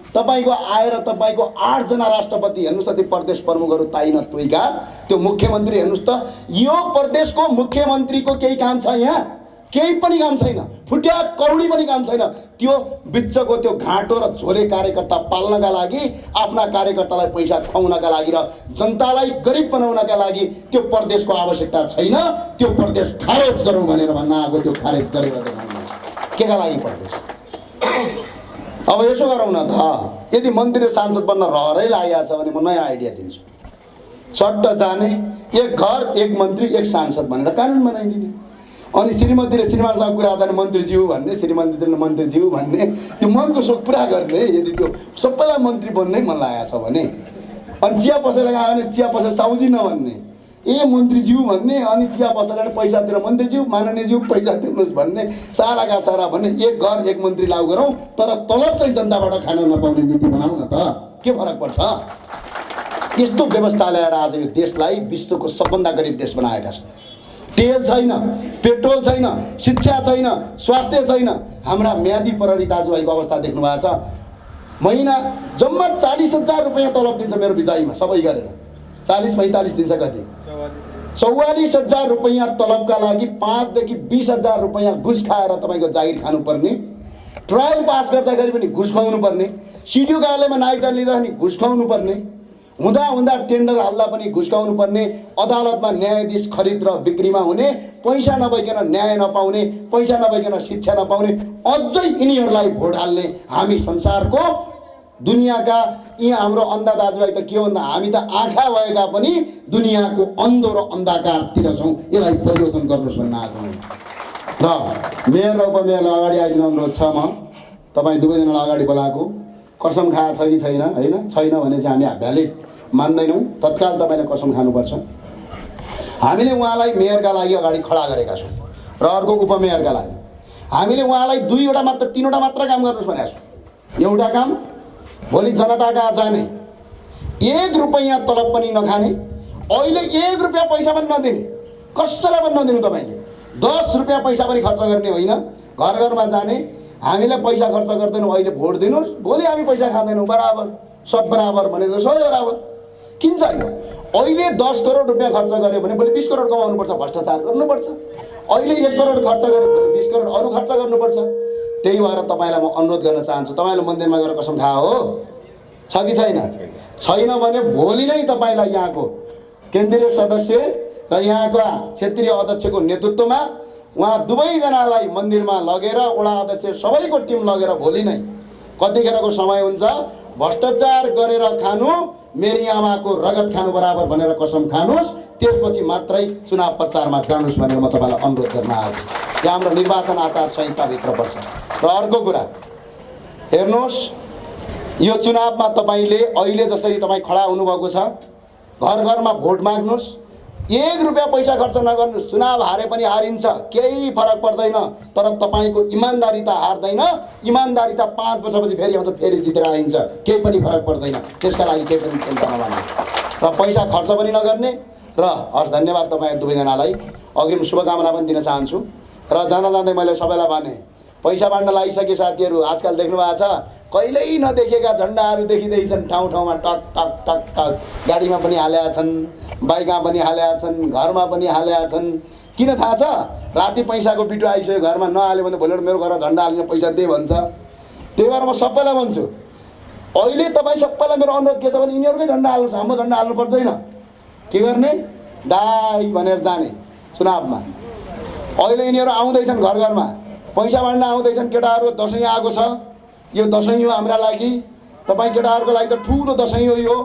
तपाईको आएर तपाईको 8 जना राष्ट्रपति। हेर्नुहोस् त त्यो प्रदेश प्रमुखहरू ताइन तुइका, त्यो मुख्यमन्त्री हेर्नुहोस् त, यो प्रदेशको मुख्यमन्त्रीको केही काम छ यहाँ? केही पनि काम छैन, फुट्या कौडी पनि काम छैन। त्यो बिचको त्यो घाँटो र झोले कार्यकर्ता पाल्नका लागि, आफ्ना कार्यकर्तालाई पैसा खुवाउनका लागि र जनतालाई गरिब बनाउनका लागि त्यो प्रदेशको आवश्यकता छैन। त्यो प्रदेश खारेज गरौँ भनेर भन्न आएको, त्यो खारेज गरेर देखाउनु केका लागि प्रदेश? अब यसो गरौँ न त, यदि मन्त्री र सांसद बन्न रहरै लागेको छ भने म नयाँ आइडिया दिन्छु। चट्ट जाने, 1 घर 1 मन्त्री 1 सांसद भनेर कानुन बनाइदिने, अनि श्रीमती र श्रीमानसँग कुरा गर्दा मन्त्रीज्यू भन्ने, श्रीमती मन्त्रीज्यू भन्ने, त्यो मनको सोख पुरा गर्ने। यदि त्यो सबैलाई मन्त्री बन्नै मन लागेको छ भने, अनि चिया पसलेर गयो भने चिया पसल साउजी नभन्ने, मन्त्रीज्यू भन्ने, अनि चिया पसलेर पैसा तिरेर मन्त्रीज्यू माननीयज्यू पैसा तिर्नुहोस् भन्ने, साराका सारा भन्ने। 1 घर 1 मन्त्री लागू गरौँ, तर तलब चाहिँ जनताबाट खान नपाउने नीति बनाऊ न त, के फरक पर्छ? यस्तो व्यवस्था ल्याएर आज यो देशलाई विश्वको सबभन्दा गरिब देश बनाएका छन्। तेल छैन, पेट्रोल छैन, शिक्षा छैन, स्वास्थ्य छैन। हाम्रा म्यादी प्रहरी दाजुभाइको अवस्था देख्नु भएको छ। महिना जम्मा 40,000 रुपैयाँ तलब दिन्छ मेरो बिचाइमा, सबै गरेर 40-45 दिन्छ, कति 44,000 रुपैयाँ तलबका लागि 5 देखि 20,000 रुपैयाँ घुस खाएर तपाईँको जागिर खानुपर्ने, ट्रायल पास गर्दाखेरि पनि घुस खुवाउनु पर्ने, सिडिओ कार्यालयमा नागरिकता लिँदा पनि घुस खुवाउनु पर्ने, हुँदा टेन्डर हाल्दा पनि घुस खुवाउनु पर्ने, अदालतमा न्यायाधीश खरिद र बिक्रीमा हुने, पैसा नभइकन न्याय नपाउने, पैसा नभइकन शिक्षा नपाउने, अझै यिनीहरूलाई भोट हाल्ने। हामी संसारको दुनियाँका यहाँ हाम्रो अन्धा दाजुभाइ त के भन्दा, हामी त आँखा भएका पनि दुनियाँको अन्धो र अन्धकारतिर छौँ। यसलाई परिवर्तन गर्नुहोस् भन्न आएको र मेयर र उपमेयरलाई अगाडि आइदिनु अनुरोध छ। म तपाईँ दुवैजनालाई अगाडि बोलाएको, कसम खाएको छ कि छैन? होइन, छैन भने चाहिँ हामी भ्यालिड मान्दैनौँ, तत्काल तपाईँले कसम खानुपर्छ। हामीले उहाँलाई मेयरका लागि अगाडि खडा गरेका छौँ र अर्को उपमेयरका लागि हामीले उहाँलाई 2वटा मात्र 3वटा मात्र काम गर्नुहोस् भनेका छौँ। एउटा काम, भोलि जनता कहाँ जाने, 1 रुपैयाँ तलब पनि नखाने, अहिले 1 रुपैयाँ पैसा पनि नदिने, कसैलाई पनि नदिनु। तपाईँले 10 रुपियाँ पैसा पनि खर्च गर्ने होइन, घर घरमा जाने, हामीलाई पैसा खर्च गर्दैनौँ, अहिले भोट दिनुहोस्, भोलि हामी पैसा खाँदैनौँ, बराबर सब बराबर भनेको सबै बराबर। किन चाहियो? अहिले 10 करोड रुपियाँ खर्च गऱ्यो भने भोलि 20 करोड कमाउनुपर्छ, भ्रष्टाचार गर्नुपर्छ। अहिले 1 करोड खर्च गऱ्यो भने 20 करोड अरू खर्च गर्नुपर्छ। त्यही भएर तपाईँलाई म अनुरोध गर्न चाहन्छु, तपाईँले मन्दिरमा गएर कसम खा हो, छ कि छैन? छैन भने भोलि नै तपाईँलाई यहाँको केन्द्रीय सदस्य र यहाँका क्षेत्रीय अध्यक्षको नेतृत्वमा उहाँ दुवैजनालाई मन्दिरमा लगेर वडा अध्यक्ष सबैको टिम लगेर भोलि नै कतिखेरको समय हुन्छ, भ्रष्टाचार गरेर खानु मेरी आमाको रगत खानु बराबर भनेर कसम खानुहोस्, त्यसपछि मात्रै चुनाव प्रचारमा जानुहोस् भनेर म तपाईँलाई अनुरोध गर्न आएको छु। यहाँ हाम्रो निर्वाचन आचार संहिताभित्र पर्छ। र अर्को कुरा हेर्नुहोस्, यो चुनावमा तपाईँले अहिले जसरी तपाईँ खडा हुनुभएको छ, घर घरमा भोट माग्नुहोस्, 1 रुपियाँ पैसा खर्च नगर्नुहोस्। चुनाव हारे पनि हारिन्छ, केही फरक पर्दैन, तर तपाईँको इमान्दारिता हार्दैन। इमान्दारिता 5 वर्षपछि फेरि आउँछ, फेरि जितेर आइन्छ, केही पनि फरक पर्दैन। त्यसका लागि केही पनि चिन्ता नगर्नु र पैसा खर्च पनि नगर्ने। र हस्, धन्यवाद तपाईँ दुवैजनालाई, अग्रिम शुभकामना पनि दिन चाहन्छु। र जाँदा जाँदै मैले सबैलाई भने, पैसा बाँड्न लागिसके साथीहरू, आजकल देख्नु भएको छ कहिल्यै नदेखेका झन्डाहरू देखिँदैछन्, ठाउँ ठाउँमा टक टक टक टक, गाडीमा पनि हालेका छन्, बाइकमा पनि हालेका छन्, घरमा पनि हालेका छन्। किन थाहा छ? राति पैसाको बिटो आइसक्यो, घरमा नहाल्यो भने भोलि मेरो घरमा झन्डा हाल्ने पैसा दे भन्छ। त्यही भएर म सबैलाई भन्छु, अहिले तपाईँ सबैलाई मेरो अनुरोध के छ भने यिनीहरूकै झन्डा हाल्नुहोस्, हाम्रो झन्डा हाल्नु पर्दैन। के गर्ने? दाई भनेर जाने चुनावमा। अहिले यिनीहरू आउँदैछन्, घर घरमा पैसा बाँड्न आउँदैछन्। केटाहरू दसैँ आएको छ, यो दसैँ हो हाम्रा लागि, तपाईँ केटाहरूको लागि त ठुलो दसैँ हो यो।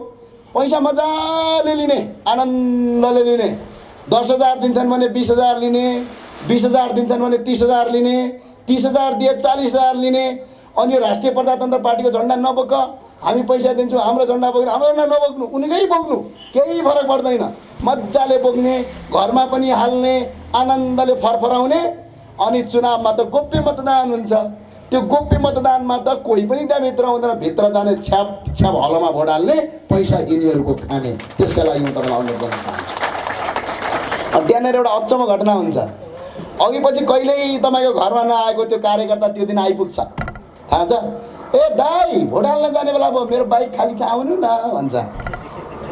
पैसा मजाले लिने, आनन्दले लिने। 10,000 दिन्छन् भने 20,000 लिने, 20,000 दिन्छन् भने 30,000 लिने, 30,000 दिए 40,000 लिने। अनि यो राष्ट्रिय प्रजातन्त्र पार्टीको झन्डा नबोक, हामी पैसा दिन्छौँ, हाम्रो झन्डा बोक्नु, हाम्रो झन्डा नबोक्नु, उनीकै बोक्नु, केही फरक पर्दैन। मजाले बोक्ने, घरमा पनि हाल्ने, आनन्दले फरफराउने। अनि चुनावमा त गोप्य मतदान हुन्छ। त्यो गोप्य मतदानमा त कोही पनि त्यहाँभित्र आउँदैन, भित्र जाने छ्याप छ्याप हलमा भोट हाल्ने, पैसा यिनीहरूको खाने। त्यसका लागि म तपाईँलाई अनुरोध गर्न चाहन्छु। त्यहाँनिर एउटा अचम्म घटना हुन्छ, अघि पछि कहिल्यै तपाईँको घरमा नआएको त्यो कार्यकर्ता त्यो दिन आइपुग्छ, थाहा छ? ए दाई, भोट हाल्न जाने बेला अब मेरो बाइक खाली छ, आउनु न भन्छ।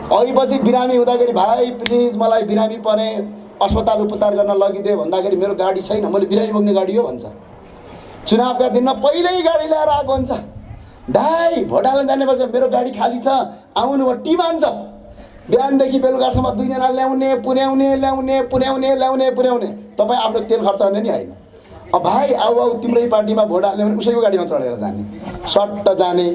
अघि पछि बिरामी हुँदाखेरि, भाइ प्लिज मलाई बिरामी परे, अस्पताल उपचार गर्न लगिदिए भन्दाखेरि मेरो गाडी छैन, मैले बिरामी बोक्ने गाडी हो भन्छ। चुनावका दिनमा पहिल्यै गाडी ल्याएर आएको हुन्छ, दाई भोट हाल्न जाने भन्छ, मेरो गाडी खाली छ, आउनु भयो। टिम आन्छ, बिहानदेखि बेलुकासम्म 2 जना ल्याउने पुर्याउने, ल्याउने पुर्याउने, ल्याउने पुर्याउने। तपाईँ आफ्नो तेल खर्च गर्ने नि होइन। भाइ आऊ आऊ तिम्रै पार्टीमा भोट हाल्ने भने उसैको गाडीमा चढेर जाने, सट्ट जाने।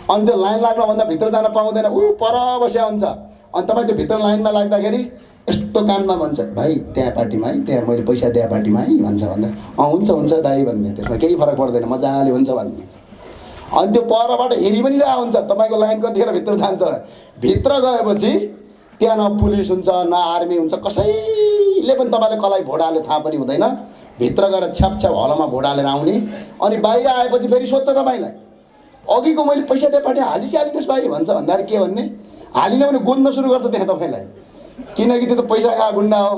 अनि त्यो लाइन लाग्नुभन्दा भित्र जान पाउँदैन, ऊ पर बस्या हुन्छ। अनि तपाईँ त्यो भित्र लाइनमा लाग्दाखेरि यस्तो कानमा भन्छ, भाइ त्यहाँ पार्टीमा है, त्यहाँ मैले पैसा दिए पार्टीमा है भन्छ। भन्दा हुन्छ हुन्छ दाइ भन्ने, त्यसमा केही फरक पर्दैन, मजाले हुन्छ भन्ने। अनि त्यो परबाट हेरि पनि रहेको हुन्छ, तपाईँको लाइन कतिखेर भित्र जान्छ। भित्र गएपछि त्यहाँ न पुलिस हुन्छ, न आर्मी हुन्छ, कसैले पनि तपाईँले कसलाई भोट हाले थाहा पनि हुँदैन। भित्र गएर छ्याप छ्याप हलमा भोट हालेर आउने। अनि बाहिर आएपछि फेरि सोध्छ तपाईँलाई, अघिको मैले पैसा दिए पार्टी हालिहाल्नुहोस् भाइ भन्छ। भन्दाखेरि के भन्ने, हालिन भने गोद्न सुरु गर्छ त्यहाँ तपाईँलाई, किनकि त्यो त पैसा खा गुन्डा हो।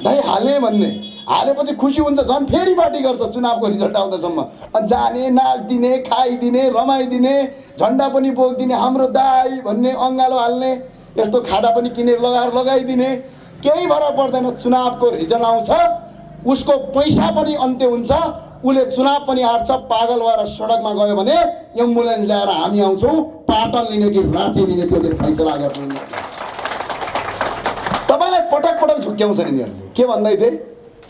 दाइ हाले भन्ने, हालेपछि खुसी हुन्छ, झन् फेरि पार्टी गर्छ चुनावको रिजल्ट आउँदासम्म। अनि जाने, नाचिदिने, खाइदिने, रमाइदिने, झन्डा पनि बोकिदिने, हाम्रो दाइ भन्ने, अँगालो हाल्ने, यस्तो खादा पनि किनेर लगाइदिने। केही फरक पर्दैन। चुनावको रिजल्ट आउँछ, उसको पैसा पनि अन्त्य हुन्छ, उसले चुनाव पनि हार्छ। पागल भएर सडकमा गयो भने एम्बुलेन्स ल्याएर हामी आउँछौँ, पाटन लिने कि राँची लिने त्यो दिन फैसला गर्ने। तपाईँलाई पटक पटक झुक्क्याउँछ नि यिनीहरूले। के भन्दै थिए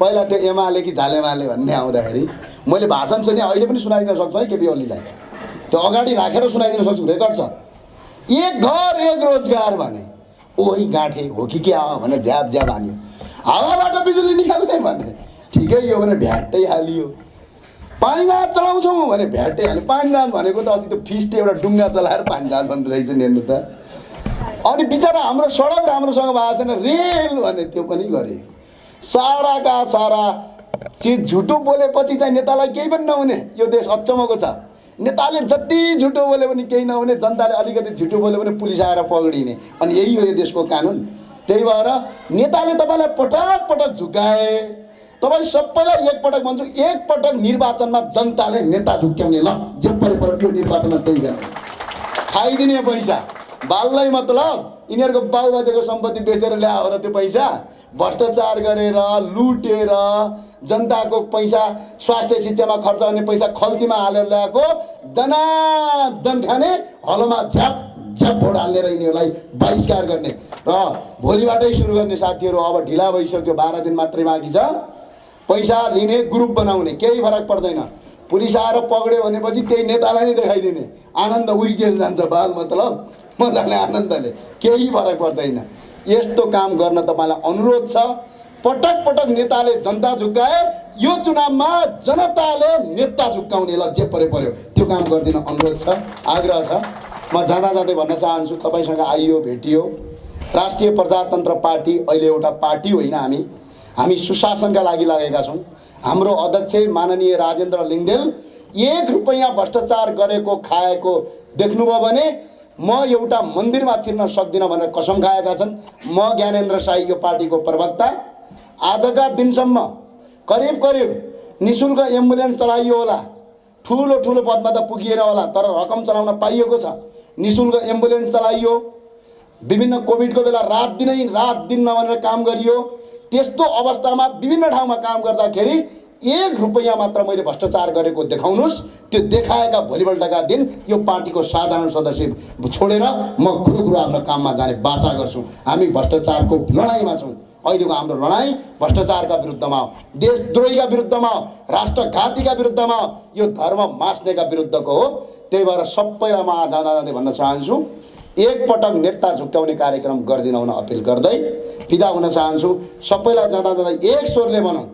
पहिला, त्यो एमाले कि झालेमाले भन्ने आउँदाखेरि मैले भाषण सुने, अहिले पनि सुनाइदिन सक्छु है केपी ओलीलाई, त्यो अगाडि राखेर सुनाइदिन सक्छु, रेकर्ड छ। 1 घर 1 रोजगार भने ओही गाँठे हो कि क्या हो भने झ्याप झ्याप हान्यो, हावाबाट बिजुली निकाल्ने भने ठिकै हो भने भ्याट्टै हालियो। पानी जहाज चलाउँछौँ भने भ्याट्टै हाल्यो। पानी जहाज भनेको त अस्ति त्यो फिस्टे एउटा डुङ्गा चलाएर पानी जहाज भन्दै रहेछ नि, हेर्नु त। अनि बिचरा हाम्रो सडक राम्रोसँग भएको छैन, रेल भने त्यो पनि गरे। साराका सारा चिज झुटो बोलेपछि चाहिँ नेतालाई केही पनि नहुने। यो देश अचम्मको छ, नेताले जति झुटो बोले पनि केही नहुने, जनताले अलिकति झुटो बोल्यो भने पुलिस आएर पक्रिने। अनि यही हो यो देशको कानुन। त्यही भएर नेताले तपाईँलाई पटक पटक झुकाए, तपाईँ सबैलाई एकपटक भन्छु, एकपटक निर्वाचनमा जनताले नेता झुक्क्याउने, ल जे परे त्यो निर्वाचनमा त्यही गर्ने। खाइदिने पैसा बाललाई मतलब यिनीहरूको बाउबाजेको सम्पत्ति बेचेर ल्याएर त्यो पैसा भ्रष्टाचार गरेर लुटेर जनताको पैसा स्वास्थ्य शिक्षामा खर्च गर्ने पैसा खल्तीमा हालेर ल्याएको दनादन खाने, हलोमा झ्याप झ्याप भोट हाल्ने र यिनीहरूलाई बहिष्कार गर्ने र भोलिबाटै सुरु गर्ने। साथीहरू अब ढिला भइसक्यो, 12 दिन मात्रै बाँकी छ। पैसा लिने ग्रुप बनाउने केही फरक पर्दैन। पुलिस आएर पक्ड्यो भनेपछि त्यही नेतालाई नै देखाइदिने, आनन्द उही जेल जान्छ बाल मतलब मजाले आनन्दले, केही फरक पर्दैन। यस्तो काम गर्न तपाईँलाई अनुरोध छ। पटक पटक नेताले जनता झुक्काए, यो चुनावमा जनताले नेता झुक्काउने, ल जे पर्यो त्यो काम गरिदिन अनुरोध छ, आग्रह छ। म जाँदा जाँदै भन्न चाहन्छु, तपाईँसँग आइयो भेटियो। राष्ट्रिय प्रजातन्त्र पार्टी अहिले एउटा पार्टी होइन, हामी सुशासनका लागि लागेका छौँ। हाम्रो अध्यक्ष माननीय राजेन्द्र लिङ्गदेल 1 रुपैयाँ भ्रष्टाचार गरेको खाएको देख्नुभयो भने म एउटा मन्दिरमा छिर्न सक्दिनँ भनेर कसम खाएका छन्। म ज्ञानेन्द्र साई, यो पार्टीको प्रवक्ता, आजका दिनसम्म करिब निशुल्क एम्बुलेन्स चलाइयो होला, ठुलो पदमा त पुगिएन होला, तर रकम चलाउन पाइएको छ। निशुल्क एम्बुलेन्स चलाइयो, विभिन्न कोभिडको बेला रात दिन नभनेर काम गरियो। त्यस्तो अवस्थामा विभिन्न ठाउँमा काम गर्दाखेरि 1 रुपैयाँ मात्र मैले भ्रष्टाचार गरेको देखाउनुहोस्। त्यो देखाएका भोलिपल्टका दिन यो पार्टीको साधारण सदस्य छोडेर म गुरु आफ्नो काममा जाने बाचा गर्छु। हामी भ्रष्टाचारको लडाइँमा छौँ। अहिलेको हाम्रो लडाइँ भ्रष्टाचारका विरुद्धमा हो, देशद्रोहीका विरुद्धमा हो, राष्ट्रघातीका विरुद्धमा हो, यो धर्म मास्नेका विरुद्धको हो। त्यही भएर सबैलाई म जाँदै भन्न चाहन्छु, एकपटक नेता झुक्काउने कार्यक्रम गरिदिन हुन अपिल गर्दै बिदा हुन चाहन्छु। सबैलाई जाँदा एक स्वरले भनौँ।